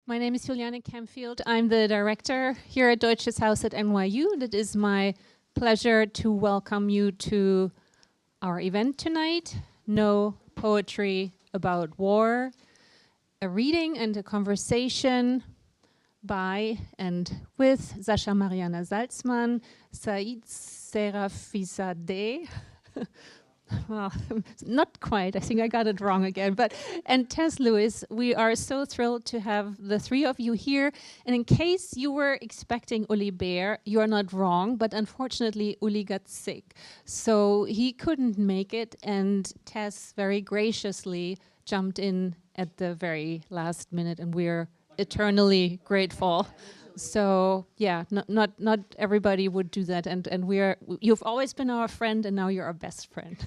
My name is Juliane Kempfield. I'm the director here at Deutsches Haus at NYU. And it is my pleasure to welcome you to our event tonight, No Poetry About War, a reading and a conversation by and with Sasha Marianna Salzmann, Saïd Sayrafiezadeh, well, not quite, I think I got it wrong again, and Tess Lewis. We are so thrilled to have the three of you here. And in case you were expecting Uli Bär, you are not wrong, but unfortunately Uli got sick. So he couldn't make it, and Tess very graciously jumped in at the very last minute, and we're eternally grateful. So yeah, not everybody would do that, and you've always been our friend, and now you're our best friend.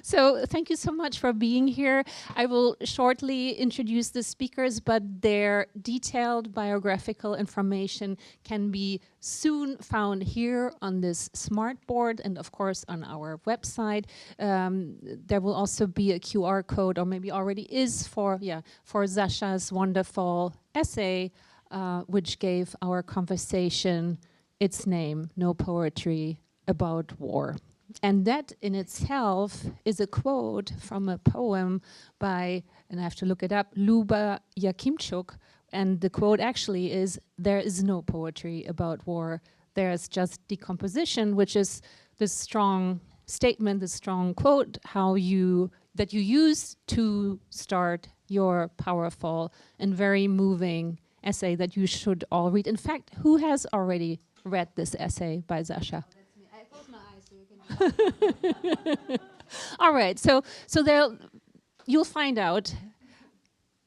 So thank you so much for being here. I will shortly introduce the speakers, but their detailed biographical information can be soon found here on this smart board, and of course on our website. There will also be a QR code, or maybe already is, for Sasha's wonderful essay, which gave our conversation its name, No Poetry About War. And that in itself is a quote from a poem by, and I have to look it up, Luba Yakimchuk. And the quote actually is, "There is no poetry about war. There's just decomposition," which is this strong statement, this strong quote, that you use to start your powerful and very moving essay that you should all read. In fact, who has already read this essay by Sasha? Oh, that's me. I closed my eyes so you can. All right, so there you'll find out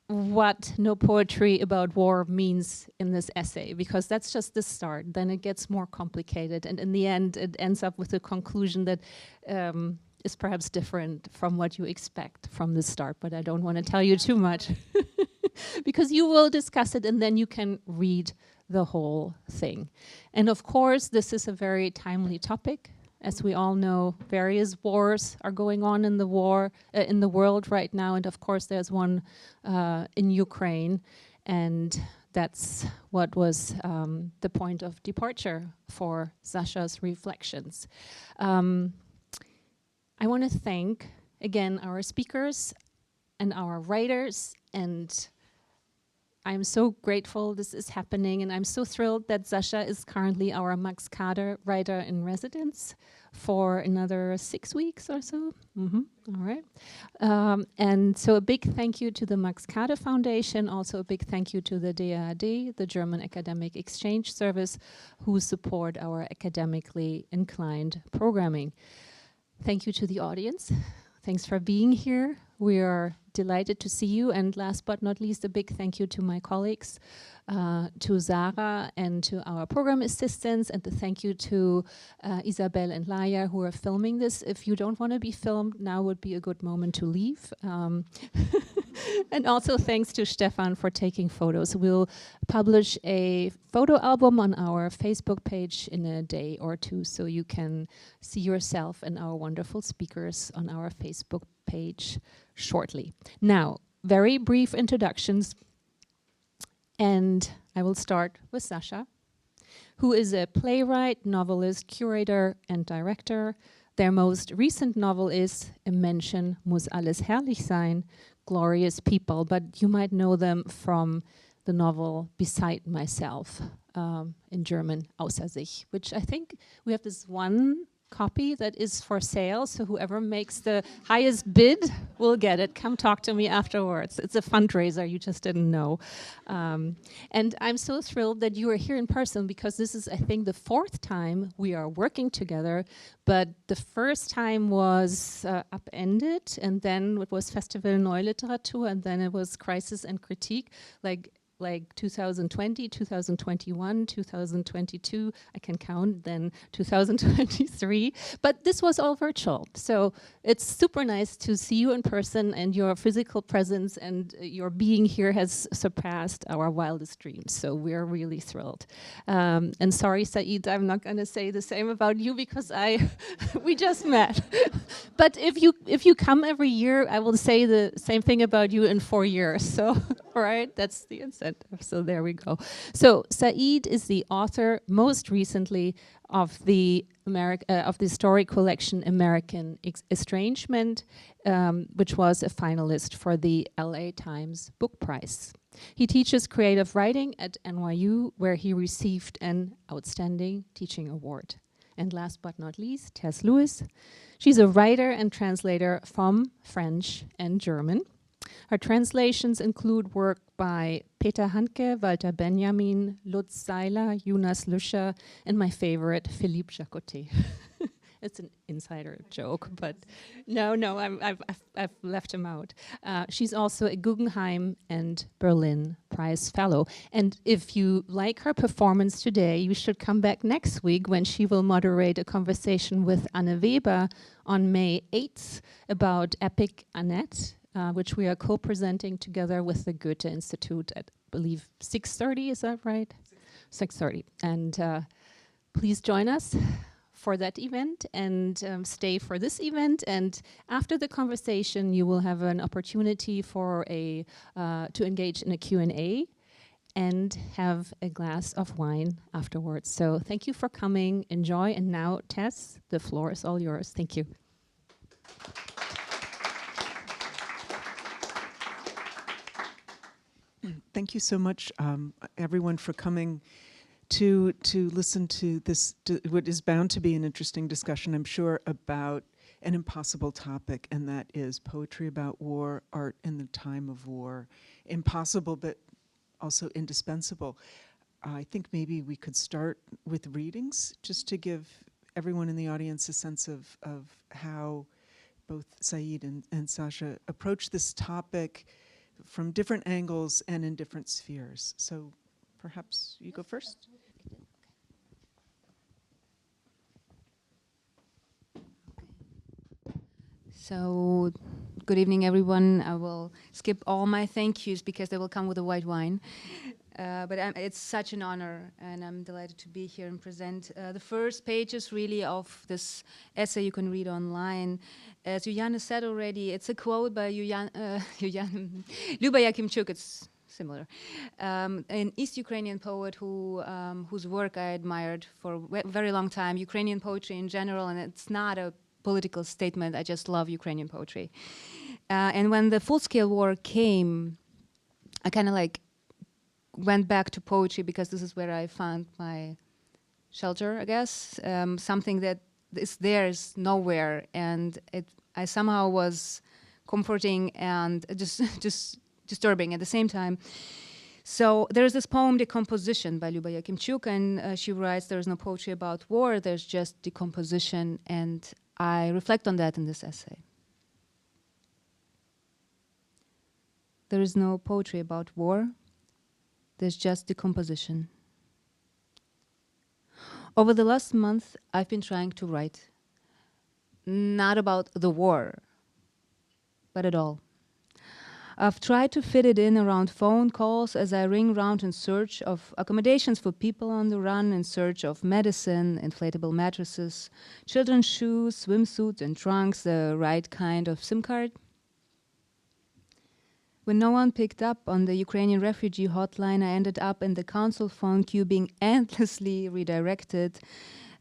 what No Poetry About War means in this essay, because that's just the start. Then it gets more complicated, and in the end, it ends up with a conclusion that is perhaps different from what you expect from the start. But I don't want to tell you too much. Because you will discuss it, and then you can read the whole thing. And of course, this is a very timely topic. As we all know, various wars are going on in the world right now, and of course there's one in Ukraine, and that's what was the point of departure for Sasha's reflections. I want to thank again our speakers and our writers, and I'm so grateful this is happening, and I'm so thrilled that Sasha is currently our Max Kade writer in residence for another 6 weeks or so. All right. And so a big thank you to the Max Kade Foundation, also a big thank you to the DAAD, the German Academic Exchange Service, who support our academically inclined programming. Thank you to the audience. Thanks for being here. We are delighted to see you. And last but not least, a big thank you to my colleagues, to Sarah and to our program assistants, and a thank you to Isabel and Laia, who are filming this. If you don't want to be filmed, now would be a good moment to leave. And also thanks to Stefan for taking photos. We'll publish a photo album on our Facebook page in a day or two, so you can see yourself and our wonderful speakers on our Facebook page shortly. Now, very brief introductions, and I will start with Sasha, who is a playwright, novelist, curator, and director. Their most recent novel is Im Menschen, muss herrlich, sein, Glorious People, but you might know them from the novel Beside Myself, in German, Außer sich, which I think we have this one copy that is for sale, so whoever makes the highest bid will get it. Come talk to me afterwards. It's a fundraiser, you just didn't know. And I'm so thrilled that you are here in person, because this is, I think, the 4th time we are working together, but the first time was upended, and then it was Festival Neue Literatur, and then it was Crisis and Critique, like 2020, 2021, 2022, I can count, then 2023. But this was all virtual. So it's super nice to see you in person, and your physical presence and your being here has surpassed our wildest dreams. So we're really thrilled. And sorry, Saïd, I'm not gonna say the same about you, because we just met. But if you come every year, I will say the same thing about you in 4 years. So right? That's the incentive. So there we go. So Saïd is the author, most recently, of the story collection American Estrangement, which was a finalist for the LA Times Book Prize. He teaches creative writing at NYU, where he received an outstanding teaching award. And last but not least, Tess Lewis. She's a writer and translator from French and German. Her translations include work by Peter Handke, Walter Benjamin, Lutz Seiler, Jonas Lüscher, and my favorite, Philippe Jacotet. It's an insider joke, but no, I've left him out. She's also a Guggenheim and Berlin Prize Fellow. And if you like her performance today, you should come back next week when she will moderate a conversation with Anne Weber on May 8th about Epic Annette, which we are co-presenting together with the Goethe Institute at, I believe, 6:30, is that right? 6:30. And please join us for that event and stay for this event. And after the conversation, you will have an opportunity for to engage in a Q&A and have a glass of wine afterwards. So thank you for coming, enjoy. And now, Tess, the floor is all yours. Thank you. Thank you so much, everyone, for coming to listen to this, what is bound to be an interesting discussion, I'm sure, about an impossible topic, and that is poetry about war, art in the time of war. Impossible, but also indispensable. I think maybe we could start with readings, just to give everyone in the audience a sense of how both Saïd and Sasha approach this topic from different angles and in different spheres. So perhaps you go first. So, good evening, everyone. I will skip all my thank yous because they will come with a white wine. But it's such an honor, and I'm delighted to be here and present the first pages, really, of this essay you can read online. As Juliane said already, it's a quote by Luba Yakimchuk. It's similar. An East Ukrainian poet whose work I admired for a very long time, Ukrainian poetry in general, and it's not a political statement. I just love Ukrainian poetry. And when the full-scale war came, I kind of went back to poetry because this is where I found my shelter, I guess. Something that is there is nowhere, and I somehow was comforting and just disturbing at the same time. So there's this poem, Decomposition, by Luba Yakimchuk, and she writes, "There is no poetry about war, there's just decomposition," and I reflect on that in this essay. There is no poetry about war, there's just decomposition. Over the last month, I've been trying to write, not about the war, but at all. I've tried to fit it in around phone calls as I ring round in search of accommodations for people on the run, in search of medicine, inflatable mattresses, children's shoes, swimsuits and trunks, the right kind of SIM card. When no one picked up on the Ukrainian refugee hotline, I ended up in the council phone queue being endlessly redirected.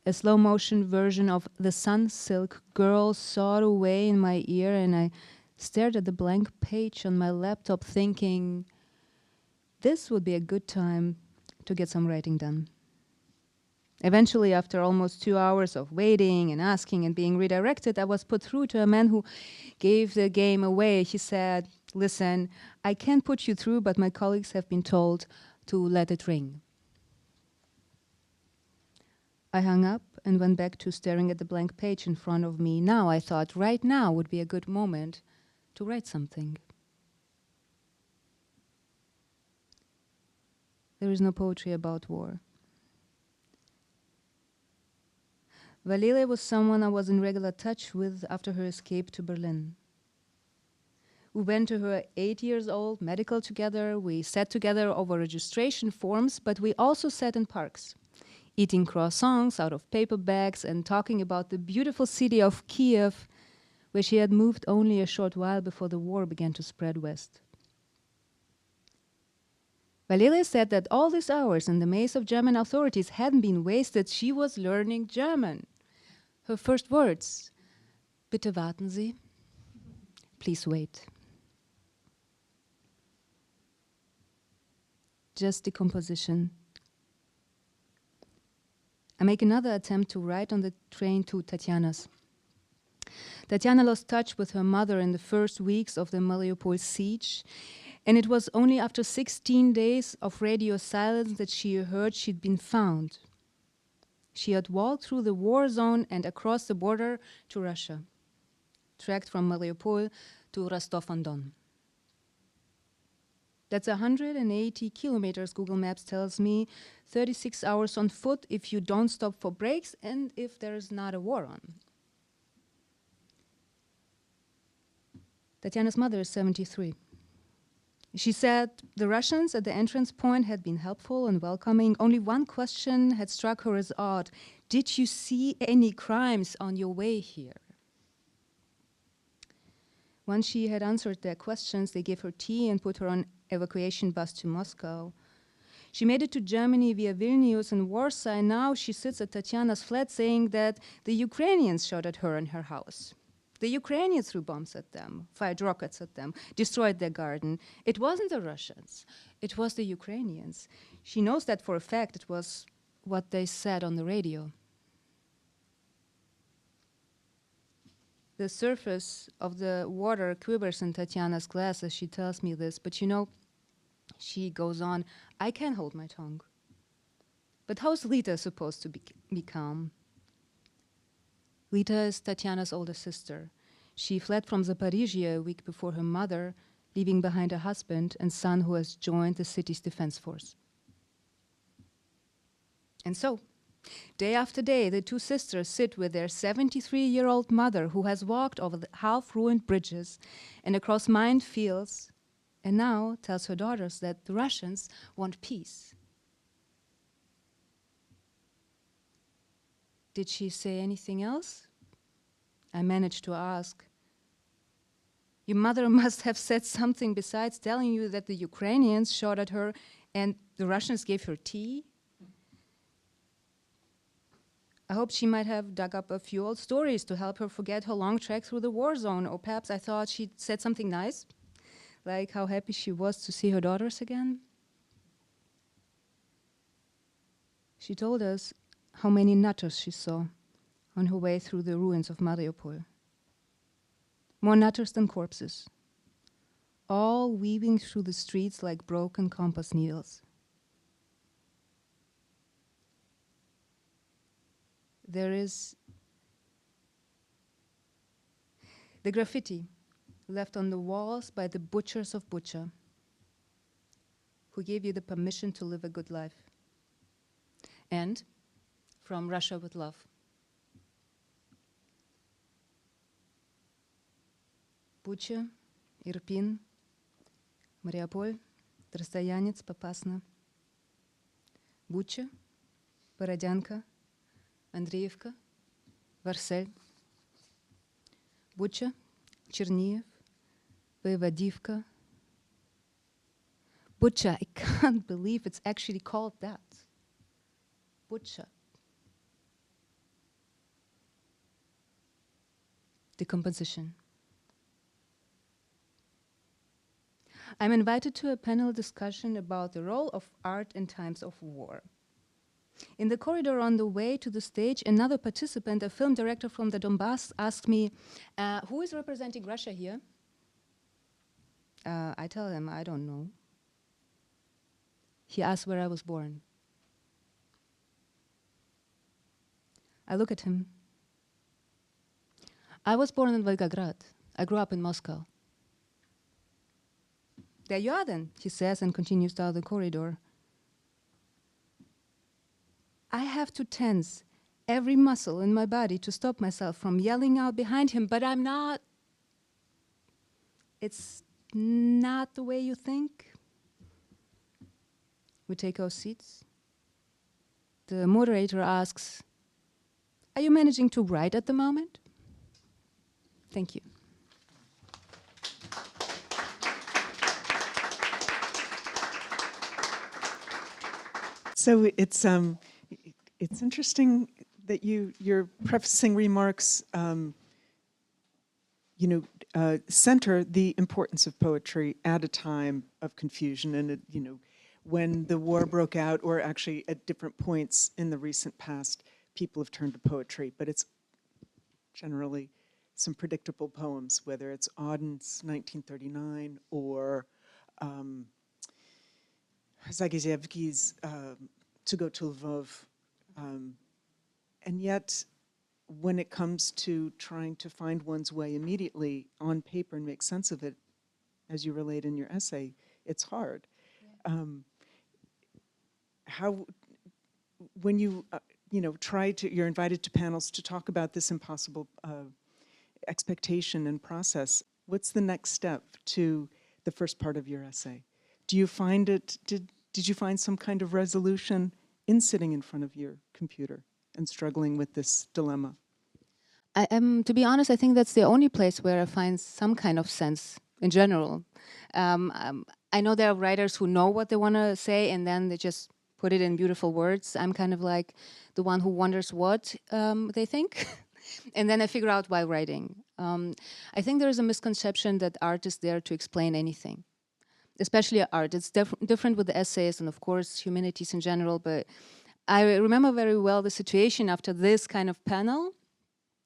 A slow-motion version of The Sun Silk Girl sawed away in my ear, and I stared at the blank page on my laptop thinking, this would be a good time to get some writing done. Eventually, after almost 2 hours of waiting and asking and being redirected, I was put through to a man who gave the game away. He said, "Listen, I can't put you through, but my colleagues have been told to let it ring." I hung up and went back to staring at the blank page in front of me. Now, I thought, right now would be a good moment to write something. There is no poetry about war. Valeria was someone I was in regular touch with after her escape to Berlin. We went to her 8-year-old medical together. We sat together over registration forms, but we also sat in parks, eating croissants out of paper bags and talking about the beautiful city of Kiev, where she had moved only a short while before the war began to spread west. Valeria said that all these hours in the maze of German authorities hadn't been wasted. She was learning German. Her first words, "Bitte warten Sie." Please wait. Just decomposition. I make another attempt to write on the train to Tatjana's. Tatjana lost touch with her mother in the first weeks of the Mariupol siege, and it was only after 16 days of radio silence that she heard she'd been found. She had walked through the war zone and across the border to Russia, tracked from Mariupol to Rostov-on-Don. That's 180 kilometers, Google Maps tells me, 36 hours on foot if you don't stop for breaks and if there is not a war on. Tatjana's mother is 73. She said the Russians at the entrance point had been helpful and welcoming. Only one question had struck her as odd. Did you see any crimes on your way here? Once she had answered their questions, they gave her tea and put her on evacuation bus to Moscow. She made it to Germany via Vilnius and Warsaw, and now she sits at Tatjana's flat saying that the Ukrainians shot at her and her house. The Ukrainians threw bombs at them, fired rockets at them, destroyed their garden. It wasn't the Russians, it was the Ukrainians. She knows that for a fact. It was what they said on the radio. The surface of the water quivers in Tatjana's glass as she tells me this, but you know, she goes on, I can hold my tongue. But how's Lita supposed to be calm? Lita is Tatjana's older sister. She fled from Zaporizhia a week before her mother, leaving behind a husband and son who has joined the city's defense force. And so, day after day, the two sisters sit with their 73-year-old mother who has walked over the half-ruined bridges and across mined fields, and now tells her daughters that the Russians want peace. Did she say anything else? I managed to ask. Your mother must have said something besides telling you that the Ukrainians shot at her and the Russians gave her tea. I hoped she might have dug up a few old stories to help her forget her long trek through the war zone, or perhaps I thought she'd said something nice, like how happy she was to see her daughters again. She told us how many nutters she saw on her way through the ruins of Mariupol. More nutters than corpses, all weaving through the streets like broken compass needles. There is the graffiti left on the walls by the butchers of Bucha, who gave you the permission to live a good life. And from Russia with love. Bucha, Irpin, Mariupol, Trostoyanets, Popasna. Bucha, Borodyanka, Andreevka, Varselь. Bucha, Chernihiv, Voivodivka. Bucha, I can't believe it's actually called that. Bucha. Decomposition. I'm invited to a panel discussion about the role of art in times of war. In the corridor on the way to the stage, another participant, a film director from the Donbass, asked me, who is representing Russia here? I tell him, I don't know. He asked where I was born. I look at him. I was born in Volgograd. I grew up in Moscow. There you are then, he says and continues down the corridor. I have to tense every muscle in my body to stop myself from yelling out behind him, but I'm not. It's not the way you think. We take our seats. The moderator asks, are you managing to write at the moment? Thank you. So it's interesting that your prefacing remarks, center the importance of poetry at a time of confusion, and when the war broke out, or actually at different points in the recent past, people have turned to poetry, but it's generally some predictable poems, whether it's Auden's 1939 or Zagizievsky's To Go to Lvov. And yet, when it comes to trying to find one's way immediately on paper and make sense of it, as you relate in your essay, it's hard. Yeah. When you, you're invited to panels to talk about this impossible expectation and process, what's the next step to the first part of your essay? Do you find it, did you find some kind of resolution in sitting in front of your computer and struggling with this dilemma? To be honest, I think that's the only place where I find some kind of sense in general. I know there are writers who know what they want to say and then they just put it in beautiful words. I'm kind of like the one who wonders what they think. And then I figure out while writing. I think there is a misconception that art is there to explain anything, especially art. It's different with the essays and, of course, humanities in general. But I remember very well the situation after this kind of panel.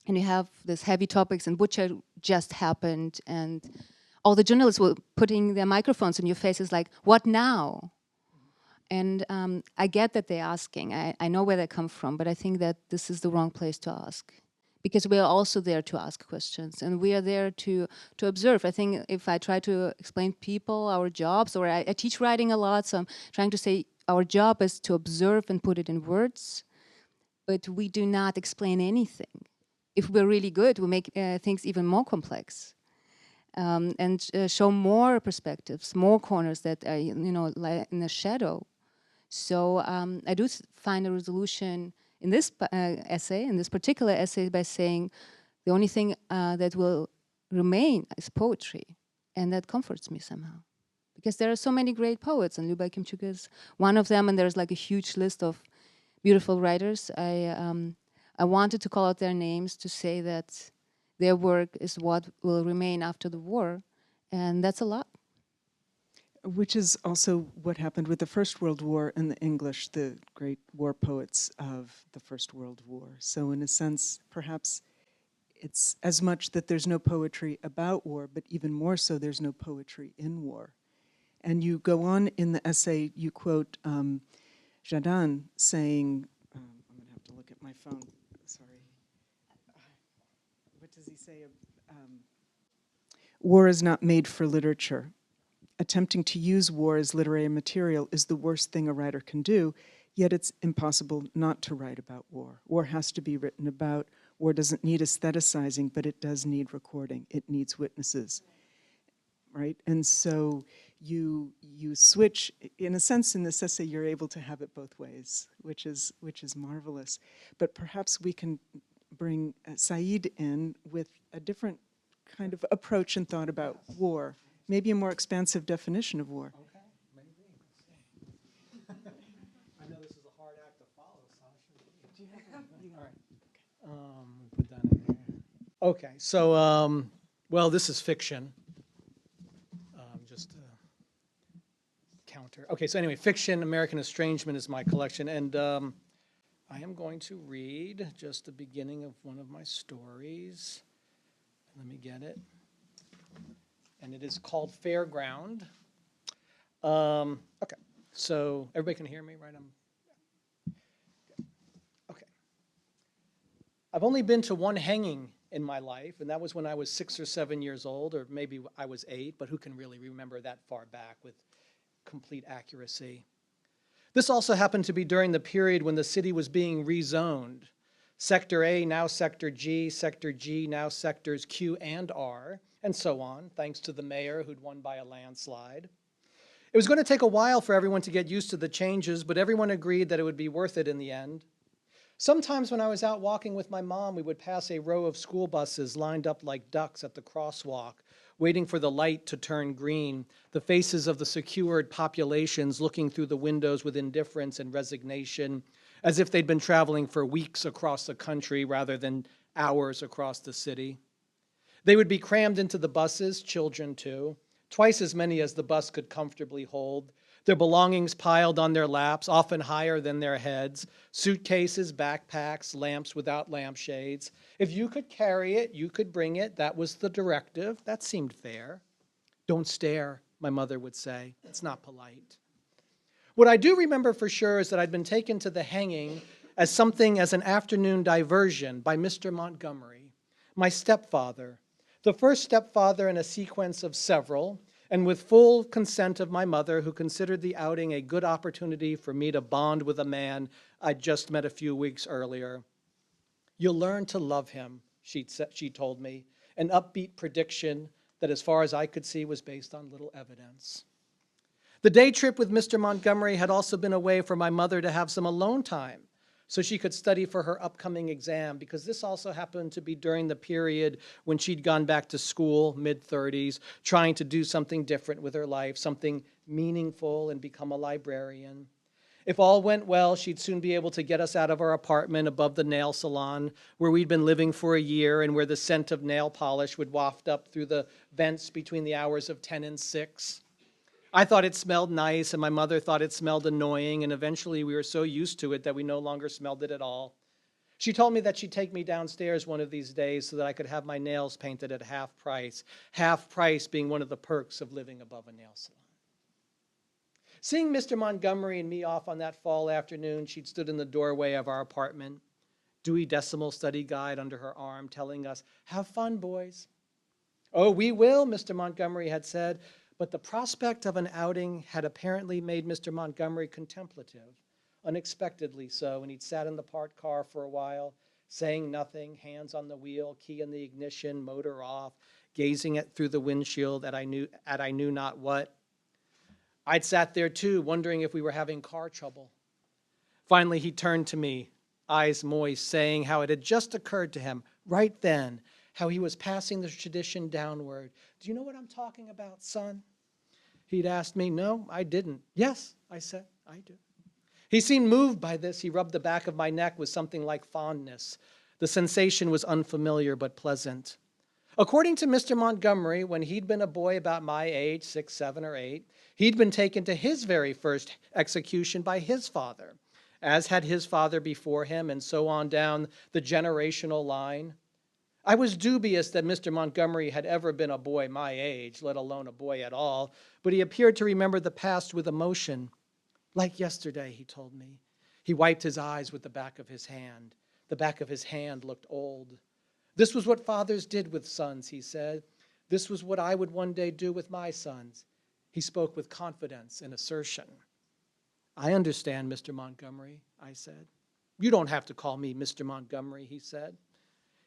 And you have these heavy topics, and Butcher just happened. And all the journalists were putting their microphones in your faces like, what now? And I get that they're asking. I know where they come from. But I think that this is the wrong place to ask. Because we are also there to ask questions, and we are there to observe. I think if I try to explain people our jobs, or I teach writing a lot, so I'm trying to say our job is to observe and put it in words, but we do not explain anything. If we're really good, we make things even more complex, and show more perspectives, more corners that are, lie in the shadow. So I do find a resolution in this essay, in this particular essay, by saying the only thing that will remain is poetry. And that comforts me somehow. Because there are so many great poets, and Lyubov Kimchuk is one of them, and there's like a huge list of beautiful writers. I wanted to call out their names to say that their work is what will remain after the war, and that's a lot. Which is also what happened with the First World War and the English, the great war poets of the First World War. So in a sense, perhaps it's as much that there's no poetry about war, but even more so there's no poetry in war. And you go on in the essay, you quote Jadin saying, I'm going to have to look at my phone, sorry. What does he say? War is not made for literature. Attempting to use war as literary material is the worst thing a writer can do, yet it's impossible not to write about war. War has to be written about. War doesn't need aestheticizing, but it does need recording. It needs witnesses, right? And so you switch, in a sense, in this essay, you're able to have it both ways, which is marvelous. But perhaps we can bring Saïd in with a different kind of approach and thought about war. Maybe a more expansive definition of war. Okay, maybe. I know this is a hard act to follow, Sasha. All right. Put that in here. Okay, so, well, this is fiction. Just counter. Okay, so anyway, fiction, American Estrangement is my collection, and I am going to read just the beginning of one of my stories. Let me get it. And it is called Fairground. Okay, so everybody can hear me, right? Okay. I've only been to one hanging in my life, and that was when I was 6 or 7 years old, or maybe I was 8, but who can really remember that far back with complete accuracy? This also happened to be during the period when the city was being rezoned. Sector A, now Sector G, now Sectors Q and R, and so on, thanks to the mayor who'd won by a landslide. It was going to take a while for everyone to get used to the changes, but everyone agreed that it would be worth it in the end. Sometimes when I was out walking with my mom, we would pass a row of school buses lined up like ducks at the crosswalk, waiting for the light to turn green, the faces of the secured populations looking through the windows with indifference and resignation, as if they'd been traveling for weeks across the country rather than hours across the city. They would be crammed into the buses, children too, twice as many as the bus could comfortably hold, their belongings piled on their laps, often higher than their heads, suitcases, backpacks, lamps without lampshades. If you could carry it, you could bring it. That was the directive. That seemed fair. Don't stare, my mother would say. It's not polite. What I do remember for sure is that I'd been taken to the hanging as an afternoon diversion by Mr. Montgomery, my stepfather, the first stepfather in a sequence of several, and with full consent of my mother, who considered the outing a good opportunity for me to bond with a man I'd just met a few weeks earlier. You'll learn to love him, she told me, an upbeat prediction that, as far as I could see, was based on little evidence. The day trip with Mr. Montgomery had also been a way for my mother to have some alone time, so she could study for her upcoming exam, because this also happened to be during the period when she'd gone back to school, mid-30s, trying to do something different with her life, something meaningful, and become a librarian. If all went well, she'd soon be able to get us out of our apartment above the nail salon, where we'd been living for a year and where the scent of nail polish would waft up through the vents between the hours of 10 and 6. I thought it smelled nice, and my mother thought it smelled annoying, and eventually we were so used to it that we no longer smelled it at all. She told me that she'd take me downstairs one of these days so that I could have my nails painted at half price being one of the perks of living above a nail salon. Seeing Mr. Montgomery and me off on that fall afternoon, she'd stood in the doorway of our apartment, Dewey Decimal Study Guide under her arm, telling us, "Have fun, boys." "Oh, we will," Mr. Montgomery had said. But the prospect of an outing had apparently made Mr. Montgomery contemplative, unexpectedly so, and he'd sat in the parked car for a while, saying nothing, hands on the wheel, key in the ignition, motor off, gazing through the windshield at I knew not what. I'd sat there too, wondering if we were having car trouble. Finally, he turned to me, eyes moist, saying how it had just occurred to him right then, how he was passing the tradition downward. "Do you know what I'm talking about, son?" He'd asked me. No, I didn't. "Yes," I said, "I do." He seemed moved by this. He rubbed the back of my neck with something like fondness. The sensation was unfamiliar but pleasant. According to Mr. Montgomery, when he'd been a boy about my age, 6, 7, or 8, he'd been taken to his very first execution by his father, as had his father before him, and so on down the generational line. I was dubious that Mr. Montgomery had ever been a boy my age, let alone a boy at all, but he appeared to remember the past with emotion. "Like yesterday," he told me. He wiped his eyes with the back of his hand. The back of his hand looked old. "This was what fathers did with sons," he said. "This was what I would one day do with my sons." He spoke with confidence and assertion. "I understand, Mr. Montgomery," I said. "You don't have to call me Mr. Montgomery," he said.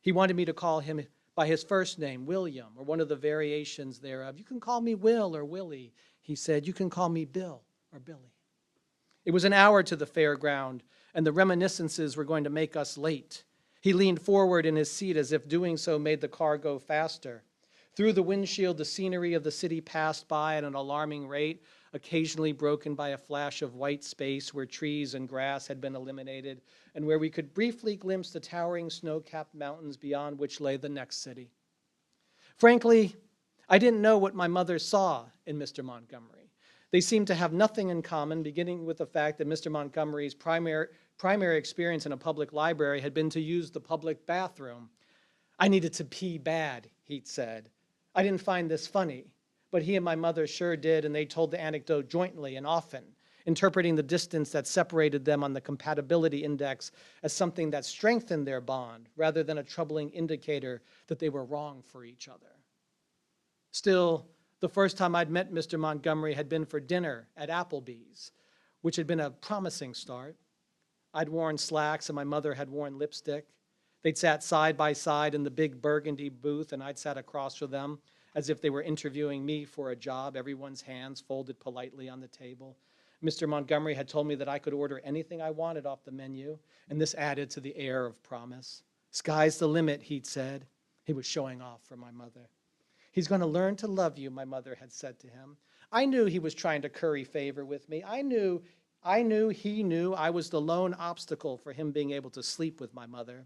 He wanted me to call him by his first name, William, or one of the variations thereof. "You can call me Will or Willie," he said. "You can call me Bill or Billy." It was an hour to the fairground, and the reminiscences were going to make us late. He leaned forward in his seat as if doing so made the car go faster. Through the windshield, the scenery of the city passed by at an alarming rate, occasionally broken by a flash of white space where trees and grass had been eliminated, and where we could briefly glimpse the towering snow-capped mountains beyond which lay the next city. Frankly, I didn't know what my mother saw in Mr. Montgomery. They seemed to have nothing in common, beginning with the fact that Mr. Montgomery's primary experience in a public library had been to use the public bathroom. "I needed to pee bad," he'd said. I didn't find this funny, but he and my mother sure did, and they told the anecdote jointly and often, interpreting the distance that separated them on the compatibility index as something that strengthened their bond rather than a troubling indicator that they were wrong for each other. Still, the first time I'd met Mr. Montgomery had been for dinner at Applebee's, which had been a promising start. I'd worn slacks and my mother had worn lipstick. They'd sat side by side in the big burgundy booth, and I'd sat across from them as if they were interviewing me for a job, everyone's hands folded politely on the table. Mr. Montgomery had told me that I could order anything I wanted off the menu, and this added to the air of promise. Sky's the limit, he'd said. He was showing off for my mother. He's going to learn to love you, my mother had said to him. I knew he was trying to curry favor with me. I knew he knew I was the lone obstacle for him being able to sleep with my mother.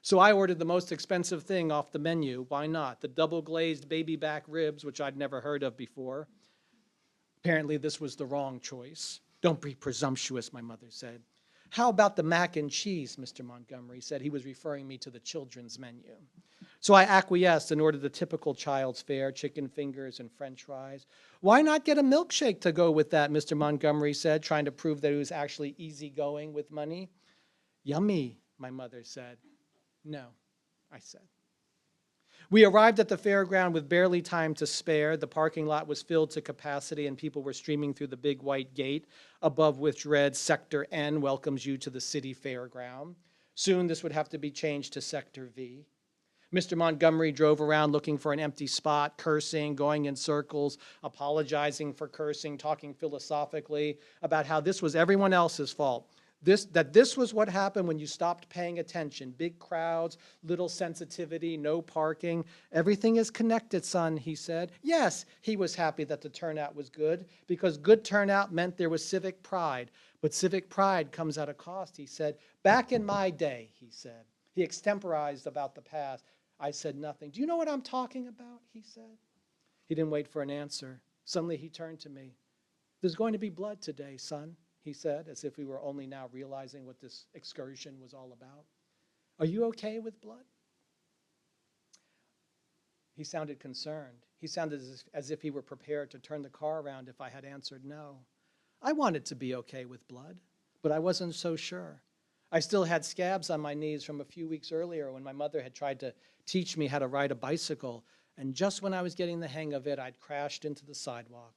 So I ordered the most expensive thing off the menu. Why not? The double-glazed baby back ribs, which I'd never heard of before. Apparently, this was the wrong choice. Don't be presumptuous, my mother said. How about the mac and cheese, Mr. Montgomery said. He was referring me to the children's menu. So I acquiesced and ordered the typical child's fare, chicken fingers and french fries. Why not get a milkshake to go with that, Mr. Montgomery said, trying to prove that he was actually easygoing with money. Yummy, my mother said. No, I said. We arrived at the fairground with barely time to spare. The parking lot was filled to capacity and people were streaming through the big white gate, above which read, Sector N welcomes you to the city fairground. Soon this would have to be changed to Sector V. Mr. Montgomery drove around looking for an empty spot, cursing, going in circles, apologizing for cursing, talking philosophically about how this was everyone else's fault. This was what happened when you stopped paying attention. Big crowds, little sensitivity, no parking. Everything is connected, son, he said. Yes, he was happy that the turnout was good, because good turnout meant there was civic pride. But civic pride comes at a cost, he said. Back in my day, he said. He extemporized about the past. I said nothing. Do you know what I'm talking about, he said. He didn't wait for an answer. Suddenly he turned to me. There's going to be blood today, son, he said, as if we were only now realizing what this excursion was all about. Are you okay with blood? He sounded concerned. He sounded as if he were prepared to turn the car around if I had answered no. I wanted to be okay with blood, but I wasn't so sure. I still had scabs on my knees from a few weeks earlier when my mother had tried to teach me how to ride a bicycle, and just when I was getting the hang of it, I'd crashed into the sidewalk.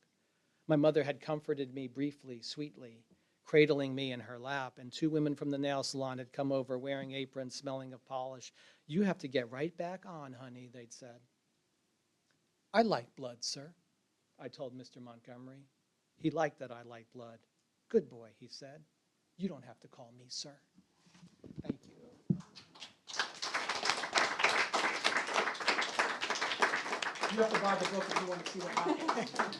My mother had comforted me briefly, sweetly, cradling me in her lap, and two women from the nail salon had come over wearing aprons, smelling of polish. You have to get right back on, honey, they'd said. I like blood, sir, I told Mr. Montgomery. He liked that I liked blood. Good boy, he said. You don't have to call me sir. Thank you. You have to buy the book if you want to see what happens.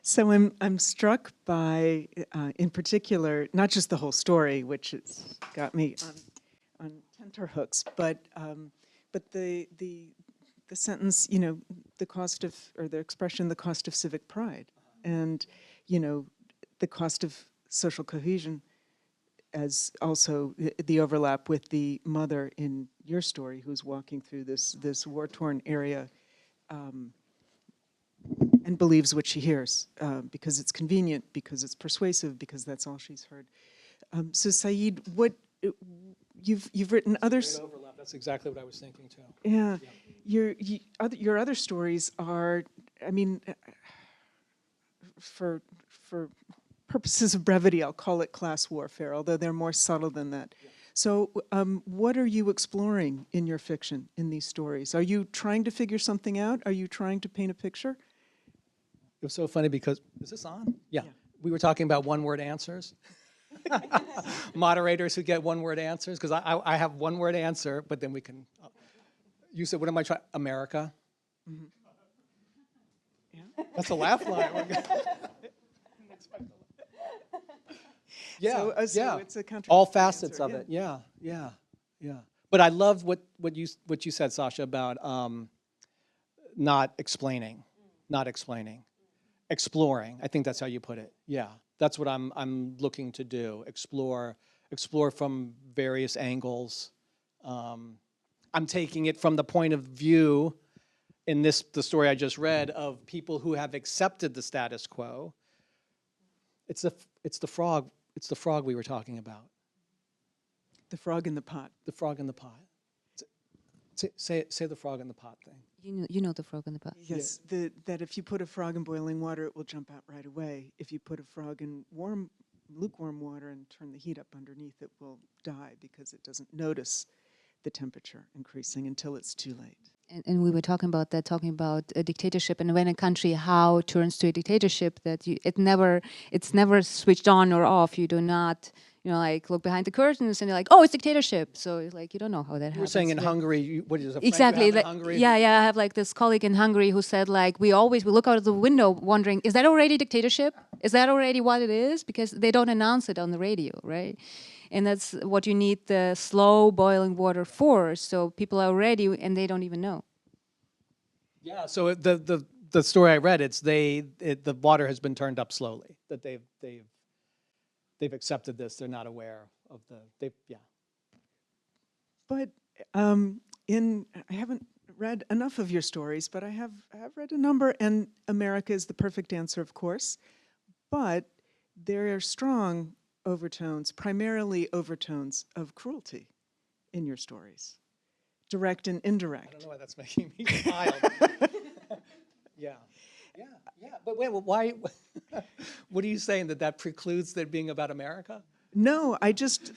So I'm struck by, in particular, not just the whole story, which has got me on tenterhooks, but the sentence, you know, the cost of, or the expression, the cost of civic pride, and, you know, the cost of social cohesion, as also the overlap with the mother in your story who's walking through this war-torn area and believes what she hears because it's convenient, because it's persuasive, because that's all she's heard. So Saïd, what you've written others? Great overlap. That's exactly what I was thinking too. Yeah, your other stories are, I mean, for purposes of brevity, I'll call it class warfare, although they're more subtle than that. Yeah. So what are you exploring in your fiction, in these stories? Are you trying to figure something out? Are you trying to paint a picture? It was so funny because, is this on? Yeah. We were talking about one-word answers. Moderators who get one-word answers, because I have one-word answer, but then we can, you said, what am I trying, America? Mm-hmm. Yeah. That's a laugh line. Yeah, so it's a all facets of it. Yeah. But I love what you said, Sasha, about not explaining, exploring. I think that's how you put it. Yeah, that's what I'm looking to do. Explore from various angles. I'm taking it from the point of view in the story I just read of people who have accepted the status quo. It's the frog. It's the frog we were talking about. The frog in the pot. The frog in the pot. Say the frog in the pot thing. You know the frog in the pot. Yes, yeah. That if you put a frog in boiling water, it will jump out right away. If you put a frog in lukewarm water and turn the heat up underneath, it will die because it doesn't notice the temperature increasing until it's too late. And we were talking about that, talking about a dictatorship, and when a country how turns to a dictatorship, that it's never switched on or off. You do not, like look behind the curtains and you're like, oh, it's dictatorship. So it's like you don't know how that happens. You were saying in Hungary, what is it? Exactly. In Hungary? Yeah. I have like this colleague in Hungary who said like we look out of the window wondering, is that already dictatorship? Is that already what it is? Because they don't announce it on the radio, right? And that's what you need the slow boiling water for. So people are ready and they don't even know. Yeah. So the story I read, the water has been turned up slowly. That they've accepted this. They're not aware of yeah. But I haven't read enough of your stories, but I have read a number, and America is the perfect answer, of course. But there are strong overtones, primarily overtones of cruelty in your stories, direct and indirect. I don't know why that's making me smile. Yeah. But wait, why? What are you saying, that precludes that being about America? No, I just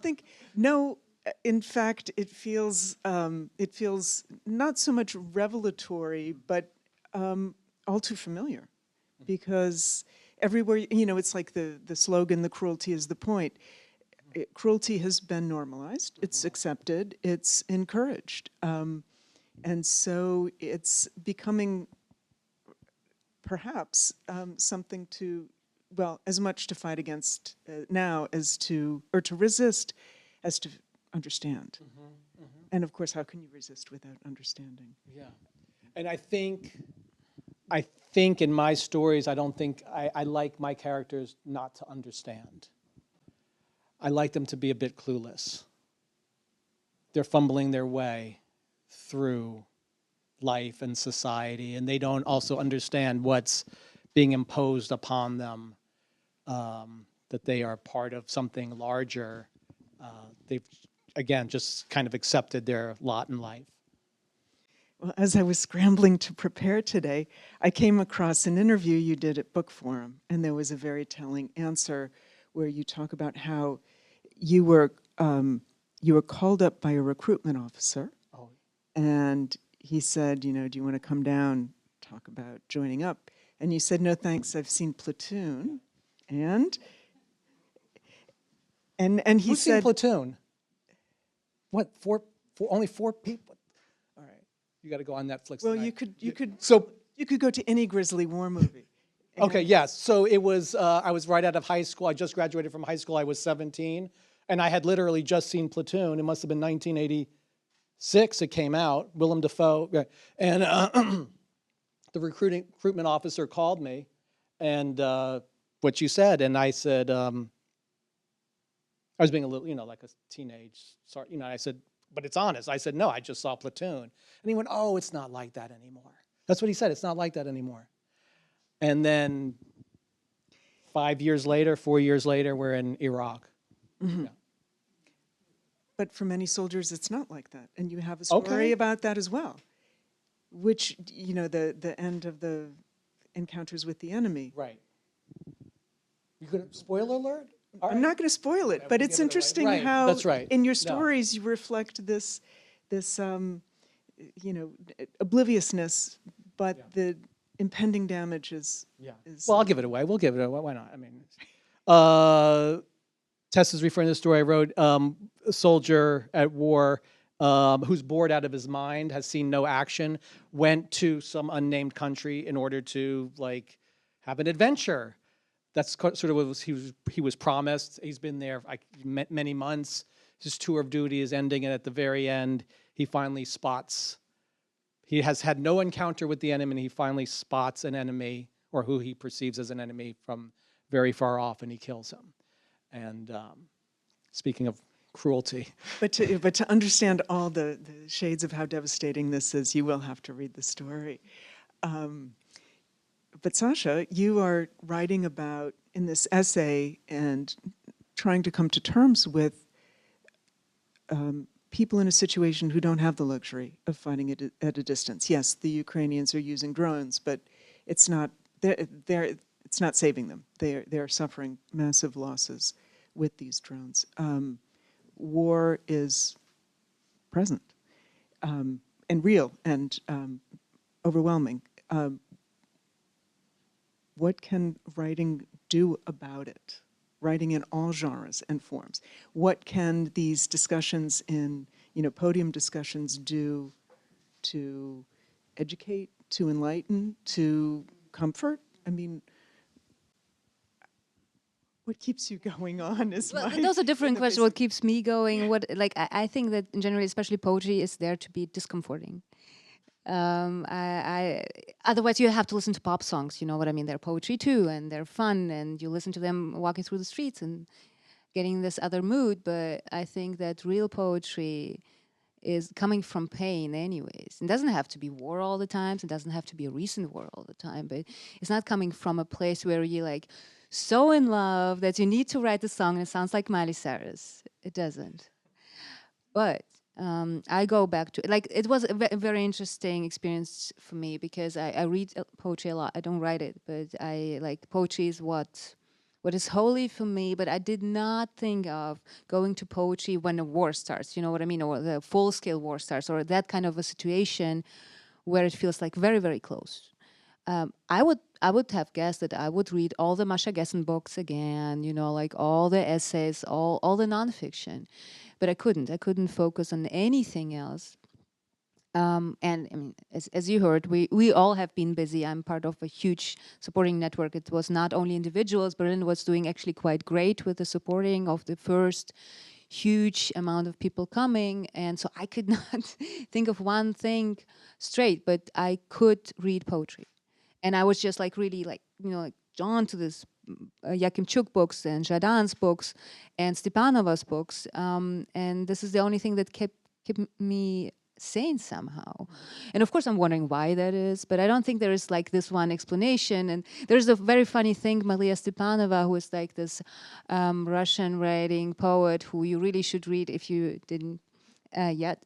think no. In fact, it feels not so much revelatory, but all too familiar, because everywhere, it's like the slogan, the cruelty is the point. Cruelty has been normalized, it's accepted, it's encouraged. And so it's becoming perhaps something to, as much to fight against now as to resist as to understand. And of course, how can you resist without understanding? Yeah. And I think in my stories, I don't think, I like my characters not to understand. I like them to be a bit clueless. They're fumbling their way through life and society, and they don't also understand what's being imposed upon them, that they are part of something larger. They've, again, just kind of accepted their lot in life. Well, as I was scrambling to prepare today, I came across an interview you did at Book Forum, and there was a very telling answer where you talk about how you were called up by a recruitment officer, and he said, do you want to come down, talk about joining up? And you said, no, thanks, I've seen Platoon. And he Who's said, seen Platoon? What, only 4 people? All right, you got to go on Netflix. Well, tonight. you could go to any Grizzly war movie. Okay, yes. So it was, I was right out of high school. I just graduated from high school. I was 17. And I had literally just seen Platoon. It must have been 1986 it came out, Willem Dafoe. And the recruitment officer called me, and what you said, and I said, I was being a little, like a teenage, I said, but it's honest. I said, no, I just saw Platoon. And he went, oh, it's not like that anymore. That's what he said, it's not like that anymore. And then 4 years later, we're in Iraq. Mm-hmm. Yeah. But for many soldiers, it's not like that. And you have a story about that as well, which, the end of the encounters with the enemy. Right. You going to spoiler alert? I'm not going to spoil it, but it's interesting how that's right. In your stories you reflect this obliviousness, but the impending damage is. Well, I'll give it away. We'll give it away. Why not? I mean, Tess is referring to the story I wrote. A soldier at war who's bored out of his mind, has seen no action, went to some unnamed country in order to have an adventure. That's sort of what he was promised. He's been there many months. His tour of duty is ending, and at the very end, he finally spots. He has had no encounter with the enemy, and he finally spots an enemy, or who he perceives as an enemy, from very far off, and he kills him. And speaking of cruelty. But to understand all the shades of how devastating this is, you will have to read the story. But Sasha, you are writing about, in this essay, and trying to come to terms with people in a situation who don't have the luxury of fighting at a distance. Yes, the Ukrainians are using drones, but it's not it's not saving them. They are suffering massive losses with these drones. War is present, and real and overwhelming. What can writing do about it? Writing in all genres and forms. What can these discussions in, podium discussions do to educate, to enlighten, to comfort? I mean, what keeps you going on is those are different questions. What keeps me going? I think that in general, especially poetry, is there to be discomforting. Otherwise you have to listen to pop songs, you know what I mean? They're poetry too, and they're fun, and you listen to them walking through the streets and getting this other mood. But I think that real poetry is coming from pain anyways. It doesn't have to be war all the time. It doesn't have to be a recent war all the time, but it's not coming from a place where you're like so in love that you need to write the song and it sounds like Miley Cyrus. It doesn't. But I go back to, it was a very interesting experience for me because I read poetry a lot. I don't write it, but poetry is what is holy for me. But I did not think of going to poetry when a war starts, you know what I mean? Or the full-scale war starts, or that kind of a situation where it feels like very, very close. I would have guessed that I would read all the Masha Gessen books again, all the essays, all the nonfiction. But I couldn't focus on anything else. And I mean, as you heard, we all have been busy. I'm part of a huge supporting network. It was not only individuals. Berlin was doing actually quite great with the supporting of the first huge amount of people coming. And so I could not think of one thing straight, but I could read poetry. And I was just really drawn to this Yakimchuk books and Jadin's books and Stepanova's books. And this is the only thing that kept me sane somehow. And of course, I'm wondering why that is, but I don't think there is this one explanation. And there's a very funny thing, Maria Stepanova, who is this Russian writing poet who you really should read if you didn't yet.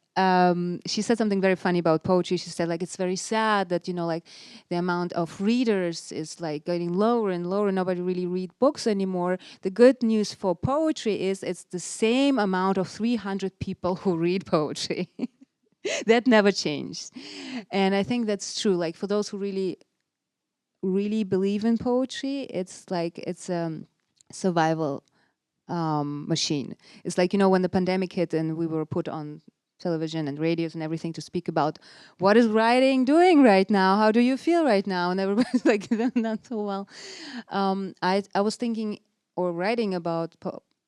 She said something very funny about poetry. She said it's very sad that the amount of readers is getting lower and lower. Nobody really read books anymore. The good news for poetry is it's the same amount of 300 people who read poetry. That never changed. And I think that's true. For those who really believe in poetry, it's it's a survival machine. It's when the pandemic hit and we were put on television and radios and everything to speak about what is writing doing right now, how do you feel right now, and everybody's not so well. I was thinking or writing about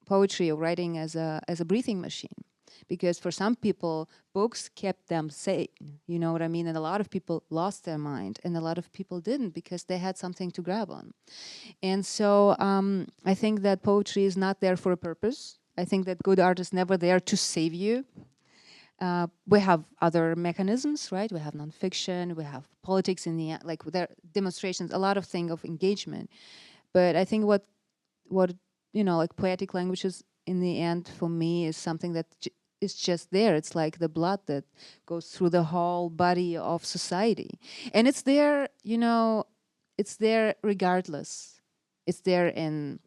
poetry or writing as a breathing machine, because for some people books kept them sane, you know what I mean, and a lot of people lost their mind and a lot of people didn't because they had something to grab on. And so I think that poetry is not there for a purpose. I think that good art is never there to save you. We have other mechanisms, right? We have nonfiction, we have politics in the end, there demonstrations, a lot of things of engagement. But I think what poetic languages in the end for me is something that is just there. It's like the blood that goes through the whole body of society, and it's there. It's there regardless. It's there in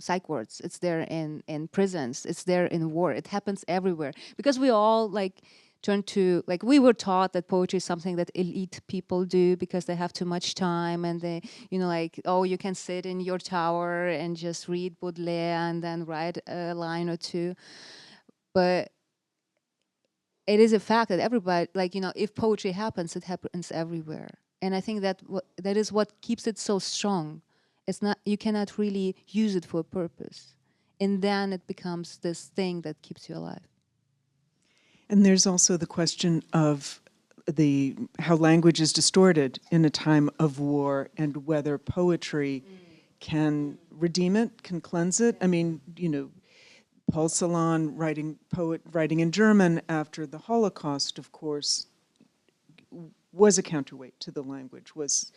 psych wards, it's there in prisons, it's there in war. It happens everywhere because we all turn to, we were taught that poetry is something that elite people do because they have too much time and they, oh, you can sit in your tower and just read Baudelaire and then write a line or two. But it is a fact that everybody, if poetry happens, it happens everywhere. And I think that that is what keeps it so strong. It's not, you cannot really use it for a purpose. And then it becomes this thing that keeps you alive. And there's also the question of how language is distorted in a time of war and whether poetry can redeem it, can cleanse it. I mean, Paul Celan, writing in German after the Holocaust, of course, was a counterweight to the language, was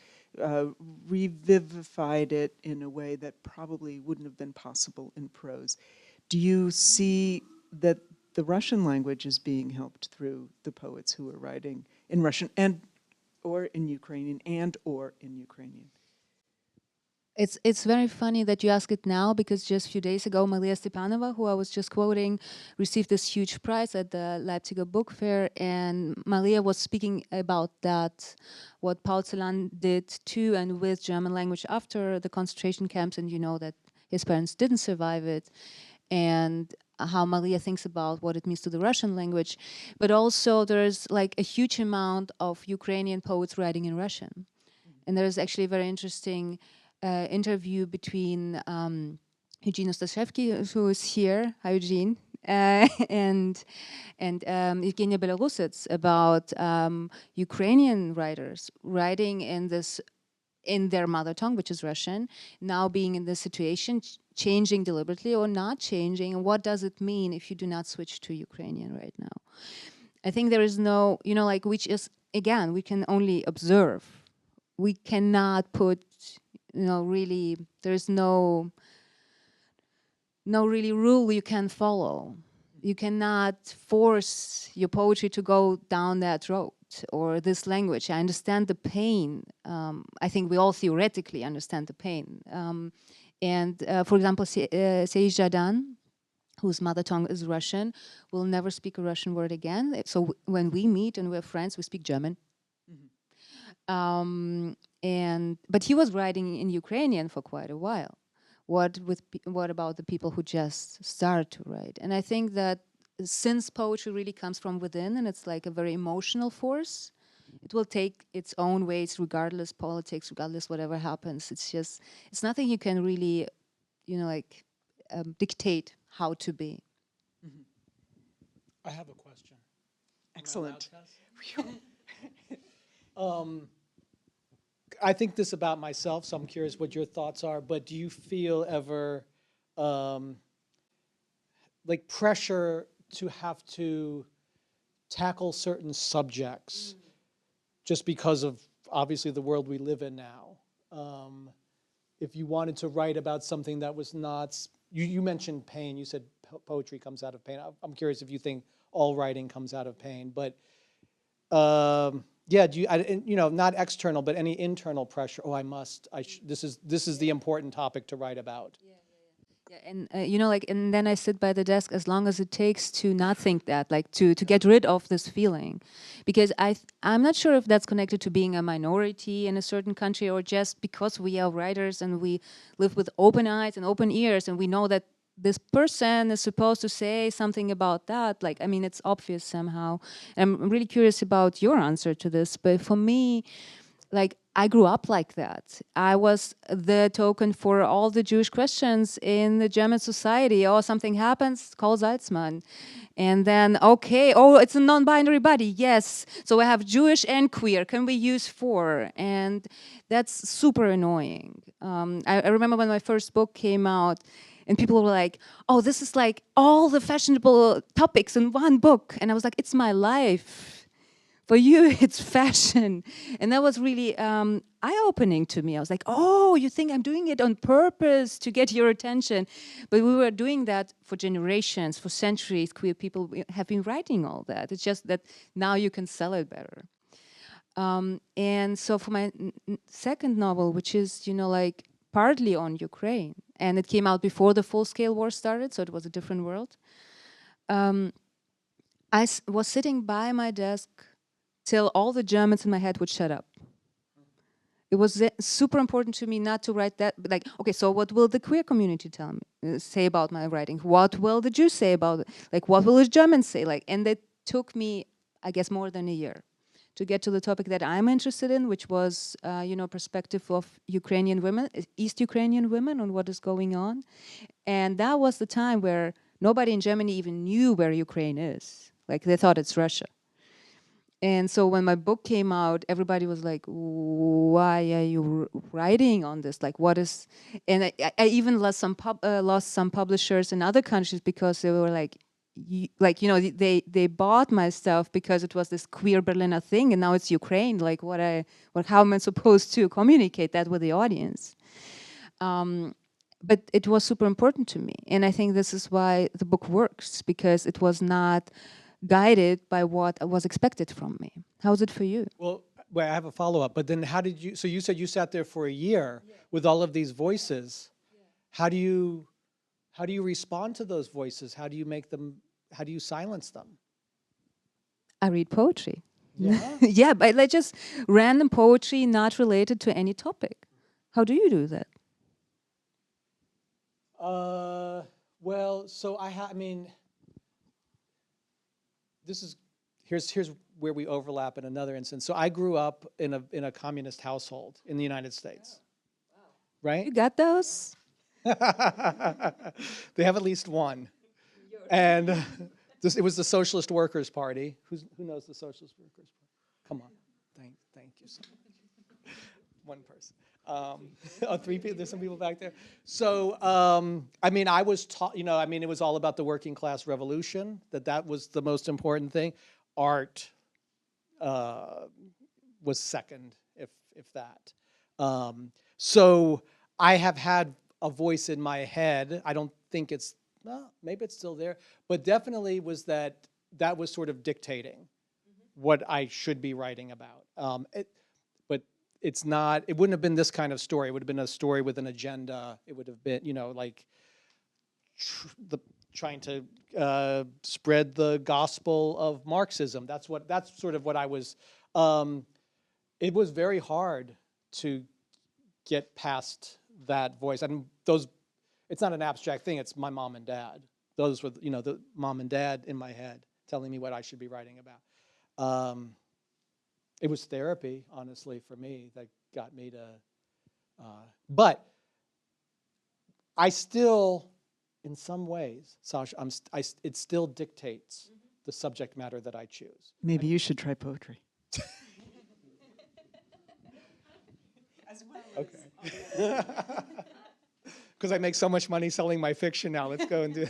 revivified it in a way that probably wouldn't have been possible in prose. Do you see that the Russian language is being helped through the poets who are writing in Russian or in Ukrainian? It's very funny that you ask it now, because just a few days ago, Maria Stepanova, who I was just quoting, received this huge prize at the Leipzig Book Fair, and Maria was speaking about that, what Paul Celan did to and with German language after the concentration camps, and you know that his parents didn't survive it, and how Maria thinks about what it means to the Russian language. But also there's like a huge amount of Ukrainian poets writing in Russian. And there's actually a very interesting interview between Eugene Ostashevsky, who is here, hi Eugene, and Evgenia Belarusets, about Ukrainian writers writing in their mother tongue, which is Russian, now being in this situation, changing deliberately or not changing, and what does it mean if you do not switch to Ukrainian right now? I think there is no, like, which is, again, we can only observe. We cannot put, really, there's no really rule you can follow. You cannot force your poetry to go down that road or this language. I understand the pain. I think we all theoretically understand the pain. For example, Sayrafiezadeh, whose mother tongue is Russian, will never speak a Russian word again. So when we meet and we're friends, we speak German. But he was writing in Ukrainian for quite a while. What about the people who just started to write? And I think that since poetry really comes from within, and it's like a very emotional force, it will take its own ways, regardless politics, regardless whatever happens. It's nothing you can really, dictate how to be. I have a question. Excellent. I think this about myself, so I'm curious what your thoughts are, but do you feel ever like pressure to have to tackle certain subjects just because of obviously the world we live in now? If you wanted to write about something that was not, you mentioned pain, you said poetry comes out of pain. I'm curious if you think all writing comes out of pain, but yeah, not external, but any internal pressure. Oh, this is the important topic to write about. Yeah, and and then I sit by the desk as long as it takes to not think that, like to get rid of this feeling, because I'm not sure if that's connected to being a minority in a certain country, or just because we are writers and we live with open eyes and open ears, and we know that this person is supposed to say something about that. Like, I mean, it's obvious somehow. I'm really curious about your answer to this, but for me, like, I grew up like that. I was the token for all the Jewish questions in the German society. Oh, something happens, call Salzmann. And then, okay, oh, it's a non-binary body, yes. So I have Jewish and queer, can we use for? And that's super annoying. I remember when my first book came out, and people were like, oh, this is like all the fashionable topics in one book. And I was like, it's my life. For you, it's fashion. And that was really eye-opening to me. I was like, oh, you think I'm doing it on purpose to get your attention. But we were doing that for generations, for centuries. Queer people have been writing all that. It's just that now you can sell it better. And so for my second novel, which is, like partly on Ukraine, and it came out before the full-scale war started, so it was a different world. I was sitting by my desk till all the Germans in my head would shut up. It was super important to me not to write that, but like, okay, so what will the queer community say about my writing? What will the Jews say about it? Like, what will the Germans say? Like, and it took me, I guess, more than a year to get to the topic that I'm interested in, which was, perspective of Ukrainian women, East Ukrainian women, on what is going on. And that was the time where nobody in Germany even knew where Ukraine is. Like, they thought it's Russia. And so when my book came out, everybody was like, why are you writing on this? Like, what is... And I even lost some publishers in other countries because they were like, they bought my stuff because it was this queer Berliner thing, and now it's Ukraine. Like, how am I supposed to communicate that with the audience? But it was super important to me, and I think this is why the book works, because it was not guided by what was expected from me. How is it for you? Well, Wait, I have a follow-up, but then how did you, so you said you sat there for a year with all of these voices. How do you respond to those voices? How do you make them, how do you silence them? I read poetry. Yeah. Yeah, but like just random poetry not related to any topic. How do you do that? Well, so I mean, here's where we overlap in another instance. So I grew up in a communist household in the United States. Oh. Wow. Right? You got those? They have at least one. And it was the Socialist Workers' Party. Who knows the Socialist Workers' Party? Come on. Thank you so much. One person. Oh, 3 people. There's some people back there. So, I mean, I was taught, you know, I mean, it was all about the working class revolution, that was the most important thing. Art was second, if that. So I have had a voice in my head. I don't think it's, well, maybe it's still there, but definitely was that was sort of dictating what I should be writing about. But it's not, it wouldn't have been this kind of story. It would have been a story with an agenda. It would have been, you know, like trying to spread the gospel of Marxism. That's sort of what I was, it was very hard to get past that voice. I mean, it's not an abstract thing, it's my mom and dad. Those were, you know, the mom and dad in my head telling me what I should be writing about. It was therapy, honestly, for me, that got me to, but I still, in some ways, Sasha, it still dictates the subject matter that I choose. Maybe you should try poetry. Okay. Because I make so much money selling my fiction now. Let's go and do